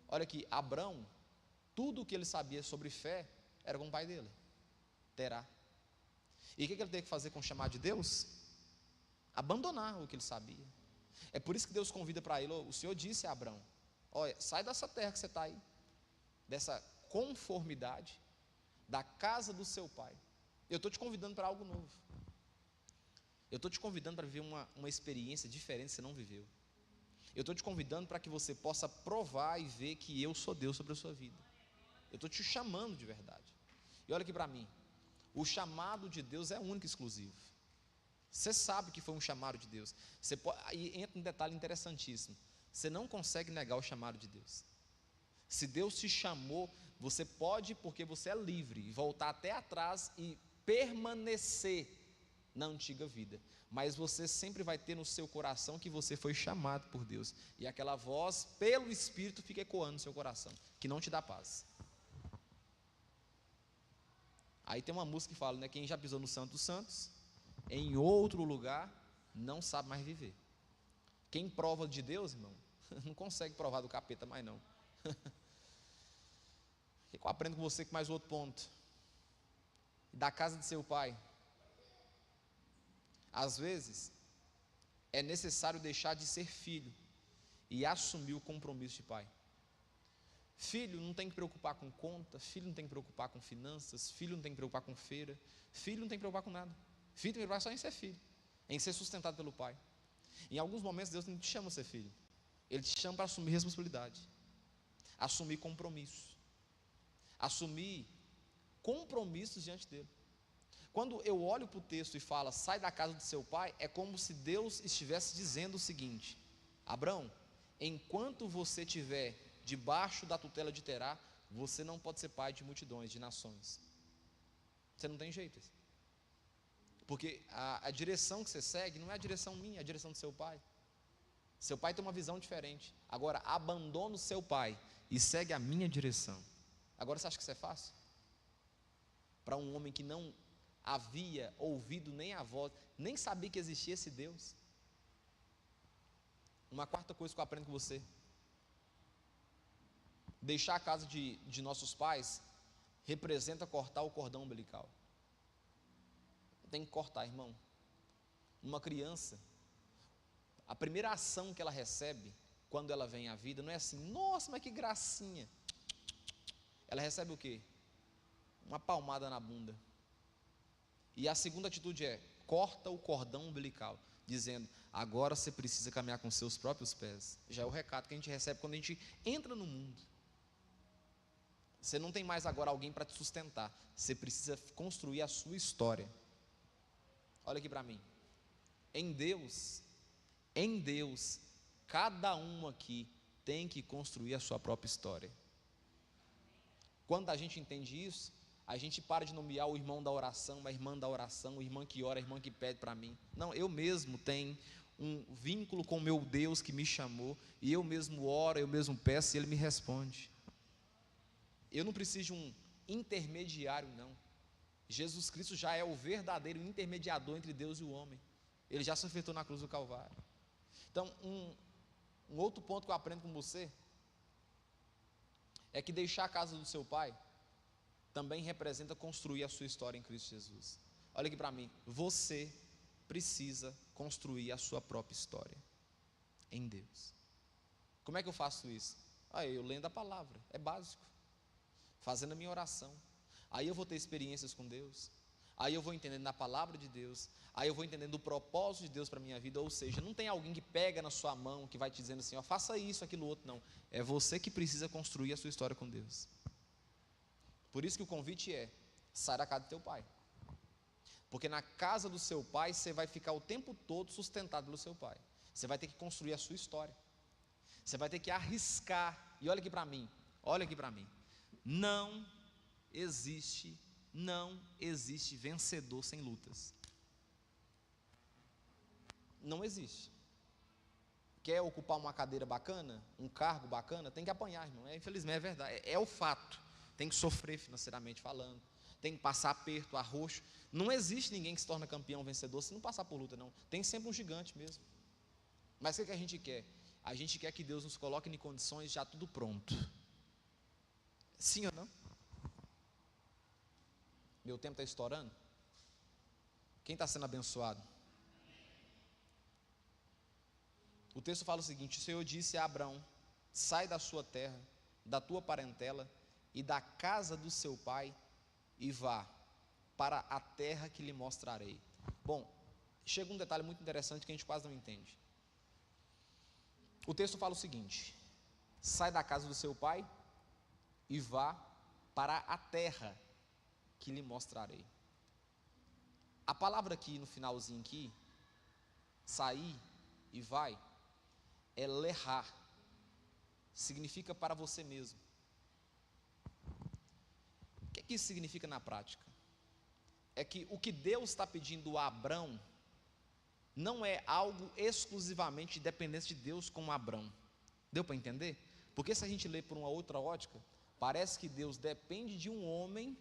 Olha aqui, Abrão, tudo o que ele sabia sobre fé era com o pai dele, Terá. E o que ele teve que fazer com o chamado de Deus? Abandonar o que ele sabia. É por isso que Deus convida para ele: o Senhor disse a Abrão: olha, sai dessa terra que você está aí, dessa conformidade, da casa do seu pai. Eu estou te convidando para algo novo. Eu estou te convidando para viver uma experiência diferente que você não viveu. Eu estou te convidando para que você possa provar e ver que eu sou Deus sobre a sua vida. Eu estou te chamando de verdade. E olha aqui para mim, o chamado de Deus é único e exclusivo. Você sabe que foi um chamado de Deus. Aí entra um detalhe interessantíssimo: você não consegue negar o chamado de Deus. Se Deus te chamou, você pode, porque você é livre, voltar até atrás e permanecer na antiga vida, mas você sempre vai ter no seu coração que você foi chamado por Deus, e aquela voz pelo Espírito fica ecoando no seu coração, que não te dá paz. Aí tem uma música que fala, né? Quem já pisou no Santo dos Santos, em outro lugar, não sabe mais viver. Quem prova de Deus, irmão, não consegue provar do capeta mais não. O que eu aprendo com você com mais outro ponto? Da casa de seu pai. Às vezes, é necessário deixar de ser filho e assumir o compromisso de pai. Filho não tem que preocupar com conta, filho não tem que preocupar com finanças, filho não tem que preocupar com feira, filho não tem que preocupar com nada. Filho tem que preocupar só em ser filho, em ser sustentado pelo pai. Em alguns momentos Deus não te chama a ser filho, Ele te chama para assumir responsabilidade, assumir compromisso, assumir compromissos diante dele. Quando eu olho para o texto e fala, sai da casa do seu pai, é como se Deus estivesse dizendo o seguinte: Abrão, enquanto você estiver debaixo da tutela de Terá, você não pode ser pai de multidões, de nações. Você não tem jeito. Porque a direção que você segue não é a direção minha, é a direção do seu pai. Seu pai tem uma visão diferente. Agora, abandona o seu pai e segue a minha direção. Agora, você acha que isso é fácil? Para um homem que não havia ouvido nem a voz, nem sabia que existia esse Deus. Uma quarta coisa que eu aprendo com você: deixar a casa de nossos pais representa cortar o cordão umbilical. Tem que cortar, irmão. Uma criança, a primeira ação que ela recebe quando ela vem à vida não é assim, nossa, mas que gracinha. Ela recebe o quê? Uma palmada na bunda. E a segunda atitude é: corta o cordão umbilical, dizendo, agora você precisa caminhar com seus próprios pés. Já é o recado que a gente recebe quando a gente entra no mundo. Você não tem mais agora alguém para te sustentar, você precisa construir a sua história. Olha aqui para mim, em Deus, cada um aqui tem que construir a sua própria história. Quando a gente entende isso, a gente para de nomear o irmão da oração, a irmã da oração, a irmã que ora, a irmã que pede para mim. Não, eu mesmo tenho um vínculo com o meu Deus que me chamou, e eu mesmo oro, eu mesmo peço, e Ele me responde. Eu não preciso de um intermediário, não. Jesus Cristo já é o verdadeiro intermediador entre Deus e o homem. Ele já se efetuou na cruz do Calvário. Então, um outro ponto que eu aprendo com você é que deixar a casa do seu pai também representa construir a sua história em Cristo Jesus. Olha aqui para mim, você precisa construir a sua própria história em Deus. Como é que eu faço isso? Eu lendo a palavra, é básico. Fazendo a minha oração. Aí eu vou ter experiências com Deus. Aí eu vou entendendo na palavra de Deus. Aí eu vou entendendo o propósito de Deus para a minha vida. Ou seja, não tem alguém que pega na sua mão, que vai te dizendo assim, faça isso, aquilo, outro, não. É você que precisa construir a sua história com Deus. Por isso que o convite é, sai da casa do teu pai. Porque na casa do seu pai, você vai ficar o tempo todo sustentado pelo seu pai. Você vai ter que construir a sua história. Você vai ter que arriscar. E olha aqui para mim, não existe vencedor sem lutas. Não existe. Quer ocupar uma cadeira bacana, um cargo bacana, tem que apanhar, irmão. Infelizmente é verdade, é o fato. Tem que sofrer financeiramente falando, tem que passar aperto, arroxo. Não existe ninguém que se torna campeão, vencedor, se não passar por luta, não. Tem sempre um gigante mesmo. Mas o que a gente quer? A gente quer que Deus nos coloque em condições já tudo pronto. Sim ou não? Meu tempo está estourando? Quem está sendo abençoado? O texto fala o seguinte: o Senhor disse a Abrão: sai da sua terra, da tua parentela e da casa do seu pai e vá para a terra que lhe mostrarei. Bom, chega um detalhe muito interessante que a gente quase não entende. O texto fala o seguinte: sai da casa do seu pai e vá para a terra que lhe mostrarei. A palavra aqui no finalzinho aqui, sair e vai, é lerrar, significa para você mesmo. O que isso significa na prática? É que o que Deus está pedindo a Abrão não é algo exclusivamente dependente de Deus como Abrão. Deu para entender? Porque se a gente lê por uma outra ótica, parece que Deus depende de um homem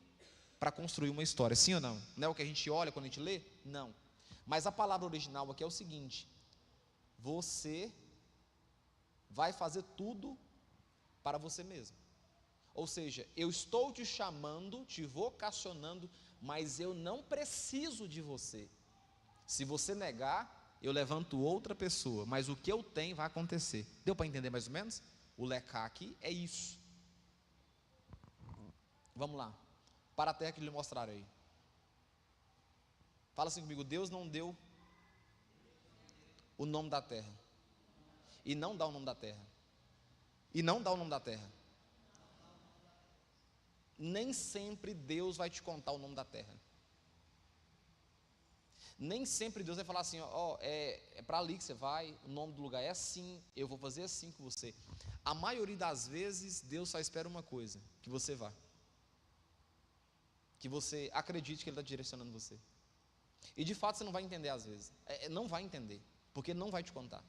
para construir uma história, sim ou não? Não é o que a gente olha quando a gente lê? Não. Mas a palavra original aqui é o seguinte: você vai fazer tudo para você mesmo. Ou seja, eu estou te chamando, te vocacionando, mas eu não preciso de você. Se você negar, eu levanto outra pessoa, mas o que eu tenho vai acontecer. Deu para entender mais ou menos? O lecar aqui é isso. Vamos lá. Para a terra que lhe mostrarei. Fala assim comigo: Deus não deu o nome da terra. E não dá o nome da terra. E não dá o nome da terra. Nem sempre Deus vai te contar o nome da terra. Nem sempre Deus vai falar assim: é para ali que você vai, o nome do lugar é assim, eu vou fazer assim com você. A maioria das vezes Deus só espera uma coisa: que você vá, que você acredite que Ele está direcionando você. E de fato você não vai entender às vezes, não vai entender, porque não vai te contar.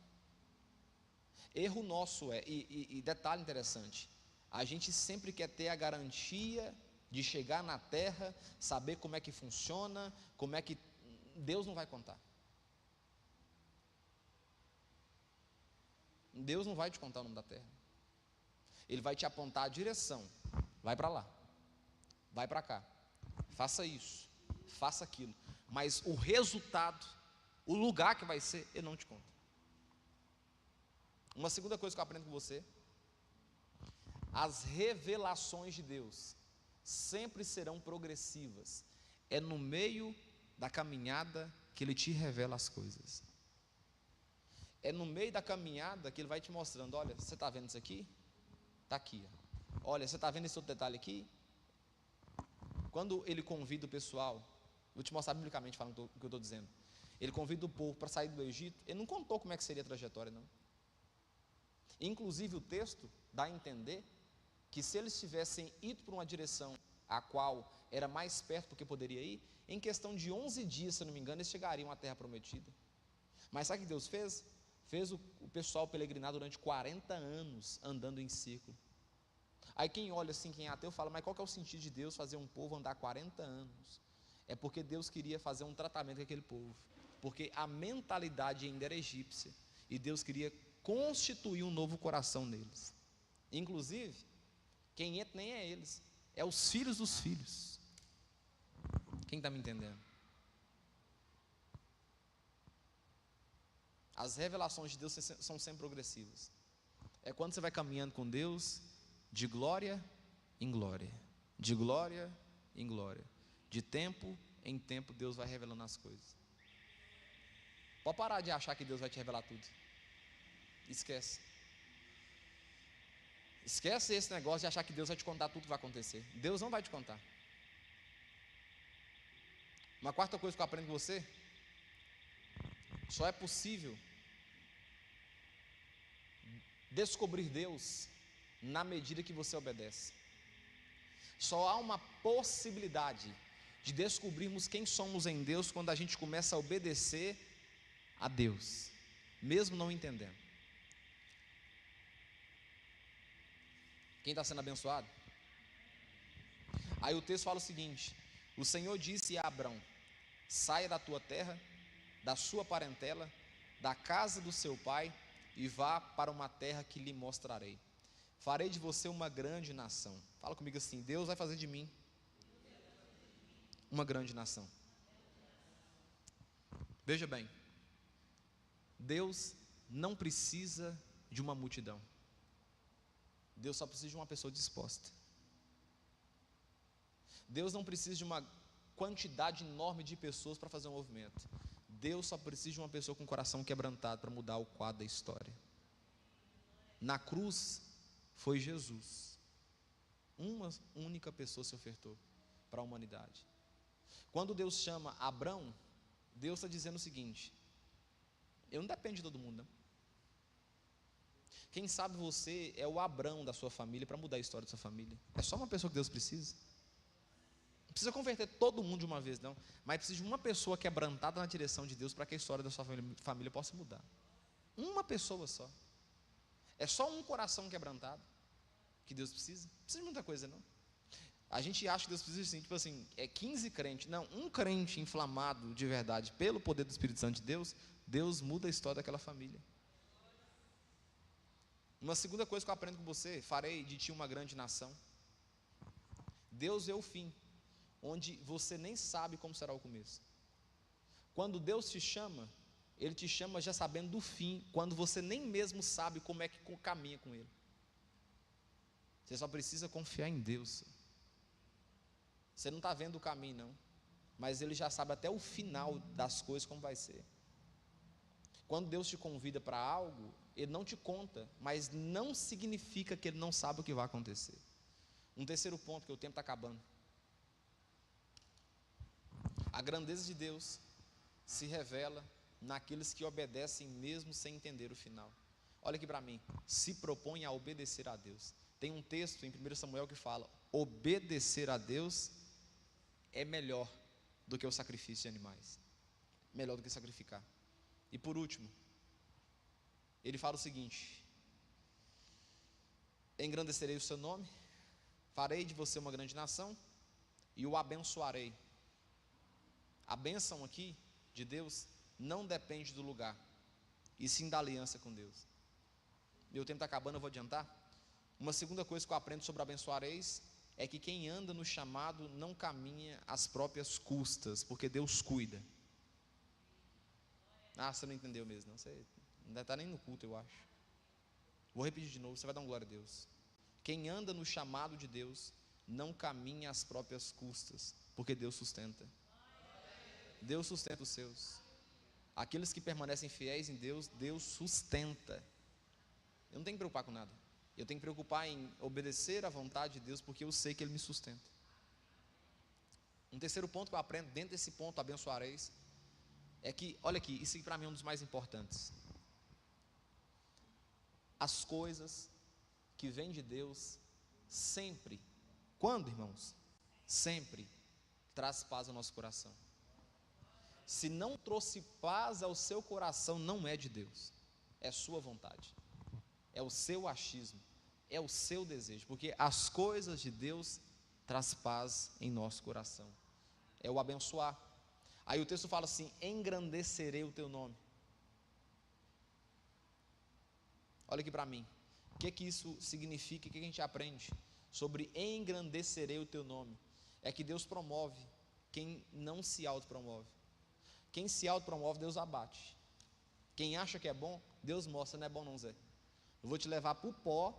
Erro nosso e detalhe interessante, a gente sempre quer ter a garantia de chegar na terra, saber como é que funciona, como é que... Deus não vai contar. Deus não vai te contar o nome da terra. Ele vai te apontar a direção. Vai para lá, vai para cá, faça isso, faça aquilo. Mas o resultado, o lugar que vai ser, Ele não te conta. Uma segunda coisa que eu aprendo com você: as revelações de Deus sempre serão progressivas. É no meio da caminhada que Ele te revela as coisas. É no meio da caminhada que Ele vai te mostrando: olha, você está vendo isso aqui? Está aqui. Olha, você está vendo esse outro detalhe aqui? Quando Ele convida o pessoal, vou te mostrar biblicamente falando o que eu estou dizendo. Ele convida o povo para sair do Egito. Ele não contou como é que seria a trajetória, não. Inclusive o texto dá a entender que se eles tivessem ido para uma direção a qual era mais perto porque poderia ir, em questão de 11 dias, se eu não me engano, eles chegariam à terra prometida. Mas sabe o que Deus fez? Fez o pessoal peregrinar durante 40 anos, andando em círculo. Aí quem olha assim, quem é ateu, fala, mas qual que é o sentido de Deus fazer um povo andar 40 anos? É porque Deus queria fazer um tratamento com aquele povo, porque a mentalidade ainda era egípcia, e Deus queria constituir um novo coração neles. Inclusive, quem entra nem é eles, é os filhos dos filhos. Quem está me entendendo? As revelações de Deus são sempre progressivas. É quando você vai caminhando com Deus, de glória em glória, de glória em glória, de tempo em tempo, Deus vai revelando as coisas. Pode parar de achar que Deus vai te revelar tudo. Esquece. Esquece esse negócio de achar que Deus vai te contar tudo que vai acontecer. Deus não vai te contar. Uma quarta coisa que eu aprendo com você: só é possível descobrir Deus na medida que você obedece. Só há uma possibilidade de descobrirmos quem somos em Deus quando a gente começa a obedecer a Deus, mesmo não entendendo. Quem está sendo abençoado? Aí o texto fala o seguinte: o Senhor disse a Abrão: saia da tua terra, da sua parentela, da casa do seu pai, e vá para uma terra que lhe mostrarei. Farei de você uma grande nação. Fala comigo assim: Deus vai fazer de mim uma grande nação. Veja bem, Deus não precisa de uma multidão. Deus só precisa de uma pessoa disposta. Deus não precisa de uma quantidade enorme de pessoas para fazer um movimento. Deus só precisa de uma pessoa com o coração quebrantado para mudar o quadro da história. Na cruz foi Jesus. Uma única pessoa se ofertou para a humanidade. Quando Deus chama Abrão, Deus está dizendo o seguinte: eu não dependo de todo mundo, não. Quem sabe você é o Abrão da sua família para mudar a história da sua família. É só uma pessoa que Deus precisa. Não precisa converter todo mundo de uma vez, não. Mas precisa de uma pessoa quebrantada na direção de Deus para que a história da sua família possa mudar. Uma pessoa só. É só um coração quebrantado que Deus precisa. Não precisa de muita coisa, não. A gente acha que Deus precisa assim, tipo assim, 15 crentes. Não, um crente inflamado de verdade pelo poder do Espírito Santo de Deus, Deus muda a história daquela família. Uma segunda coisa que eu aprendo com você: farei de ti uma grande nação. Deus vê o fim, onde você nem sabe como será o começo. Quando Deus te chama, Ele te chama já sabendo do fim, quando você nem mesmo sabe como é que caminha com Ele. Você só precisa confiar em Deus. Você não está vendo o caminho, não, mas Ele já sabe até o final das coisas como vai ser. Quando Deus te convida para algo, Ele não te conta, mas não significa que Ele não sabe o que vai acontecer. Um terceiro ponto, porque o tempo está acabando: a grandeza de Deus se revela naqueles que obedecem mesmo sem entender o final. Olha aqui para mim: se propõe a obedecer a Deus. Tem um texto em 1 Samuel que fala: obedecer a Deus é melhor do que o sacrifício de animais, melhor do que sacrificar. E por último, ele fala o seguinte: engrandecerei o seu nome, farei de você uma grande nação e o abençoarei. A bênção aqui de Deus não depende do lugar, e sim da aliança com Deus. Meu tempo está acabando, eu vou adiantar. Uma segunda coisa que eu aprendo sobre abençoareis é que quem anda no chamado não caminha às próprias custas, porque Deus cuida. Ah, você não entendeu mesmo, não. Você não deve estar nem no culto, eu acho. Vou repetir de novo, você vai dar uma glória a Deus. Quem anda no chamado de Deus não caminha às próprias custas, porque Deus sustenta. Deus sustenta os seus. Aqueles que permanecem fiéis em Deus, Deus sustenta. Eu não tenho que preocupar com nada. Eu tenho que preocupar em obedecer à vontade de Deus, porque eu sei que Ele me sustenta. Um terceiro ponto que eu aprendo dentro desse ponto, abençoareis, é que, olha aqui, isso aqui para mim é um dos mais importantes. As coisas que vêm de Deus sempre, quando, irmãos? Sempre traz paz ao nosso coração. Se não trouxe paz ao seu coração, não é de Deus, é sua vontade, é o seu achismo, é o seu desejo, porque as coisas de Deus traz paz em nosso coração, é o abençoar. Aí o texto fala assim: engrandecerei o teu nome. Olha aqui para mim, o que isso significa, o que a gente aprende sobre engrandecerei o teu nome? É que Deus promove quem não se autopromove. Quem se autopromove, Deus abate. Quem acha que é bom, Deus mostra: não é bom não, Zé. Eu vou te levar para o pó,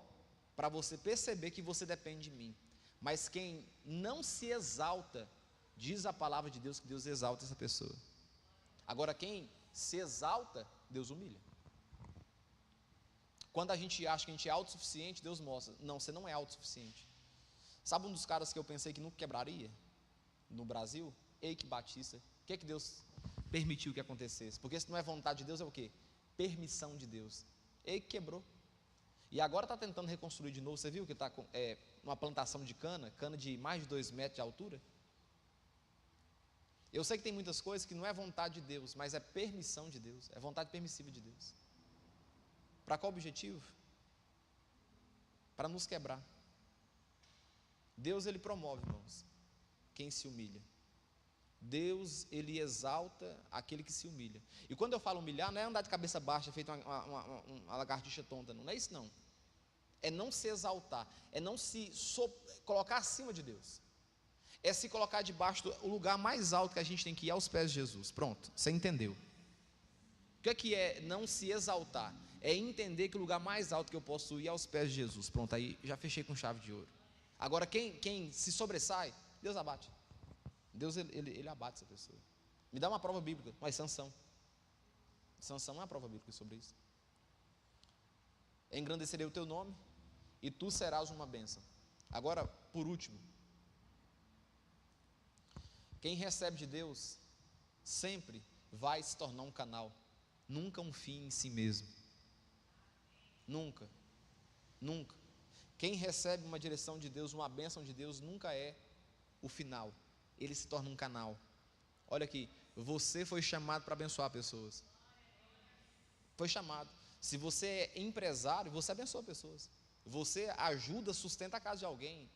para você perceber que você depende de mim. Mas quem não se exalta, diz a palavra de Deus que Deus exalta essa pessoa. Agora, quem se exalta, Deus humilha. Quando a gente acha que a gente é autossuficiente, Deus mostra: não, você não é autossuficiente. Sabe um dos caras que eu pensei que nunca quebraria no Brasil? Eike Batista. O que é que Deus permitiu que acontecesse? Porque se não é vontade de Deus, é o quê? Permissão de Deus. Eike quebrou. E agora está tentando reconstruir de novo. Você viu que está com uma plantação de cana de mais de 2 metros de altura? Eu sei que tem muitas coisas que não é vontade de Deus, mas é permissão de Deus, é vontade permissiva de Deus. Para qual objetivo? Para nos quebrar. Deus, ele promove, irmãos, quem se humilha. Deus, ele exalta aquele que se humilha. E quando eu falo humilhar, não é andar de cabeça baixa, feito uma lagartixa tonta, não é isso não. É não se exaltar, é não se colocar acima de Deus. É se colocar debaixo do lugar mais alto que a gente tem que ir, aos pés de Jesus. Pronto, você entendeu. O que é não se exaltar? É entender que o lugar mais alto que eu posso ir é aos pés de Jesus. Pronto, aí já fechei com chave de ouro. Agora, quem se sobressai, Deus abate. Deus, ele abate essa pessoa. Me dá uma prova bíblica. Mas Sansão é uma prova bíblica sobre isso. Engrandecerei o teu nome e tu serás uma bênção. Agora, por último, quem recebe de Deus sempre vai se tornar um canal, nunca um fim em si mesmo. Nunca. Quem recebe uma direção de Deus, uma bênção de Deus, nunca é o final, ele se torna um canal. Olha aqui, você foi chamado para abençoar pessoas. Foi chamado. Se você é empresário, você abençoa pessoas. Você ajuda, sustenta a casa de alguém.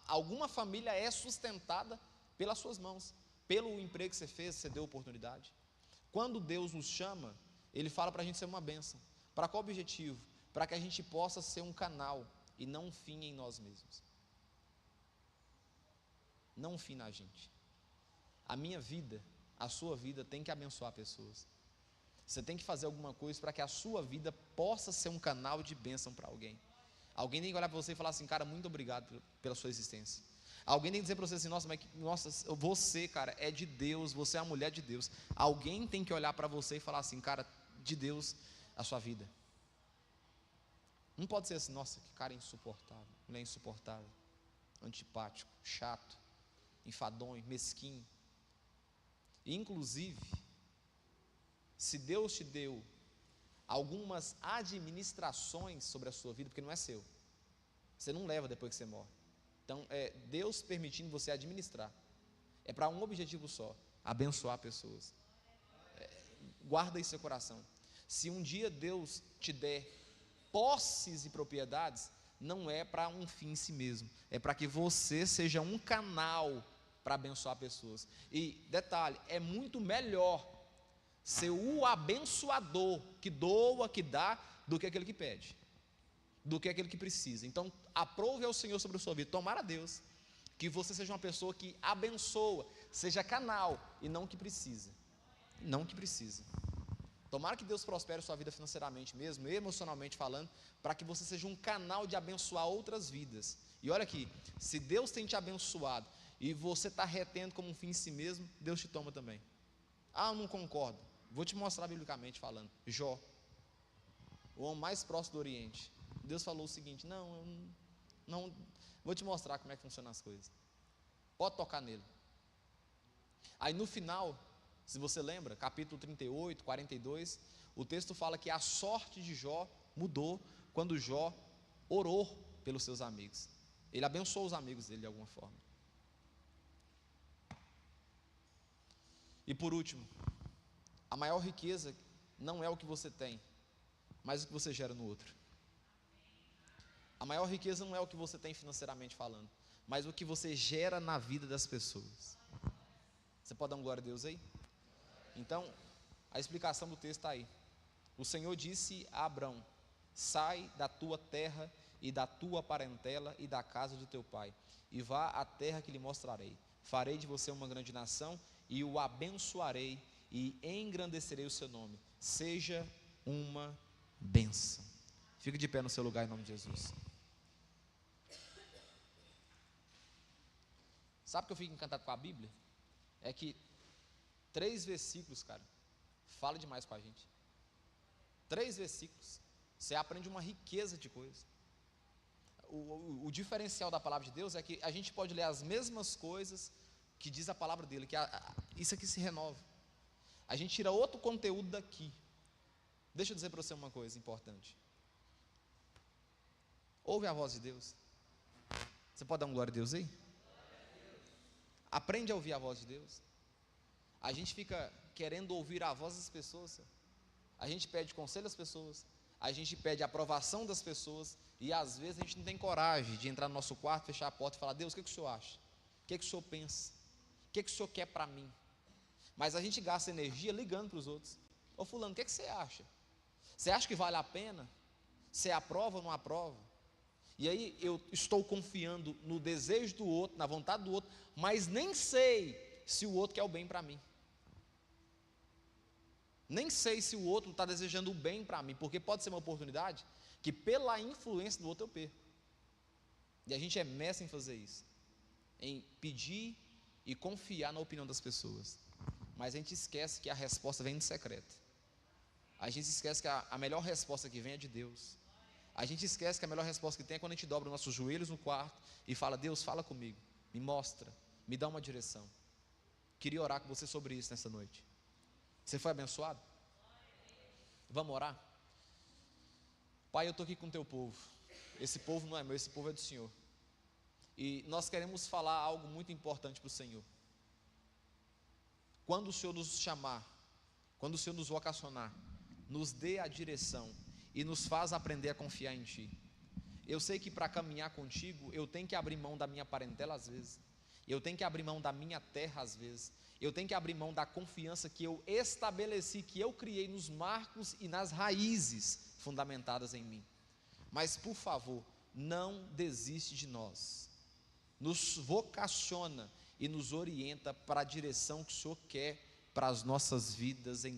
Alguma família é sustentada pelas suas mãos, pelo emprego que você fez, você deu oportunidade. Quando Deus nos chama, ele fala para a gente ser uma bênção. Para qual objetivo? Para que a gente possa ser um canal e não um fim em nós mesmos. Não um fim na gente. A minha vida, a sua vida tem que abençoar pessoas. Você tem que fazer alguma coisa para que a sua vida possa ser um canal de bênção para alguém. Alguém tem que olhar para você e falar assim: cara, muito obrigado pela sua existência. Alguém tem que dizer para você assim: nossa, você, cara, é de Deus, você é a mulher de Deus. Alguém tem que olhar para você e falar assim: cara, de Deus a sua vida. Não pode ser assim: nossa, que cara insuportável, mulher insuportável, antipático, chato, enfadonho, mesquinho. Inclusive, se Deus te deu algumas administrações sobre a sua vida, porque não é seu, você não leva depois que você morre. Então, é Deus permitindo você administrar. É para um objetivo só: abençoar pessoas. Guarda isso no seu coração. Se um dia Deus te der posses e propriedades, não é para um fim em si mesmo, é para que você seja um canal para abençoar pessoas. E detalhe, é muito melhor ser o abençoador que doa, que dá, do que aquele que pede, do que aquele que precisa. Então, aprove ao Senhor sobre a sua vida. Tomara a Deus que você seja uma pessoa que abençoa, seja canal e não que precisa. Não que precisa. Tomara que Deus prospere a sua vida financeiramente mesmo, emocionalmente falando, para que você seja um canal de abençoar outras vidas. E olha aqui, se Deus tem te abençoado e você está retendo como um fim em si mesmo, Deus te toma também. Ah, eu não concordo. Vou te mostrar biblicamente falando. Jó, o homem mais próximo do Oriente. Deus falou o seguinte: não, vou te mostrar como é que funcionam as coisas. Pode tocar nele. Aí no final, se você lembra, capítulo 38, 42, o texto fala que a sorte de Jó mudou quando Jó orou pelos seus amigos. Ele abençoou os amigos dele de alguma forma. E por último, a maior riqueza não é o que você tem, mas o que você gera no outro. A maior riqueza não é o que você tem financeiramente falando, mas o que você gera na vida das pessoas. Você pode dar um glória a Deus aí? Então, a explicação do texto está aí. O Senhor disse a Abrão: sai da tua terra e da tua parentela e da casa do teu pai, e vá à terra que lhe mostrarei. Farei de você uma grande nação, e o abençoarei, e engrandecerei o seu nome. Seja uma bênção. Fique de pé no seu lugar em nome de Jesus. Sabe o que eu fico encantado com a Bíblia? É que 3 versículos, cara, fala demais com a gente. 3 versículos, você aprende uma riqueza de coisas. O diferencial da palavra de Deus é que a gente pode ler as mesmas coisas que diz a palavra dele, que isso aqui se renova. A gente tira outro conteúdo daqui. Deixa eu dizer para você uma coisa importante. Ouve a voz de Deus. Você pode dar um glória a Deus aí? Aprende a ouvir a voz de Deus. A gente fica querendo ouvir a voz das pessoas. A gente pede conselho às pessoas. A gente pede aprovação das pessoas. E às vezes a gente não tem coragem de entrar no nosso quarto, fechar a porta e falar: Deus, o que o Senhor acha? O que o Senhor pensa? O que o Senhor quer para mim? Mas a gente gasta energia ligando para os outros. Ô fulano, o que você acha? Você acha que vale a pena? Você aprova ou não aprova? E aí eu estou confiando no desejo do outro, na vontade do outro, mas nem sei se o outro quer o bem para mim. Nem sei se o outro está desejando o bem para mim, porque pode ser uma oportunidade que pela influência do outro eu perco. E a gente é mestre em fazer isso, em pedir e confiar na opinião das pessoas, mas a gente esquece que a resposta vem no secreto. A gente esquece que a melhor resposta que vem é de Deus. A gente esquece que a melhor resposta que tem é quando a gente dobra os nossos joelhos no quarto e fala: Deus, fala comigo, me mostra, me dá uma direção. Queria orar com você sobre isso nessa noite. Você foi abençoado? Vamos orar? Pai, eu estou aqui com o teu povo. Esse povo não é meu, esse povo é do Senhor. E nós queremos falar algo muito importante para o Senhor. Quando o Senhor nos chamar, quando o Senhor nos vocacionar, nos dê a direção e nos faz aprender a confiar em Ti. Eu sei que para caminhar contigo, eu tenho que abrir mão da minha parentela às vezes, eu tenho que abrir mão da minha terra às vezes, eu tenho que abrir mão da confiança que eu estabeleci, que eu criei nos marcos e nas raízes fundamentadas em mim. Mas por favor, não desiste de nós, nos vocaciona e nos orienta para a direção que o Senhor quer para as nossas vidas, em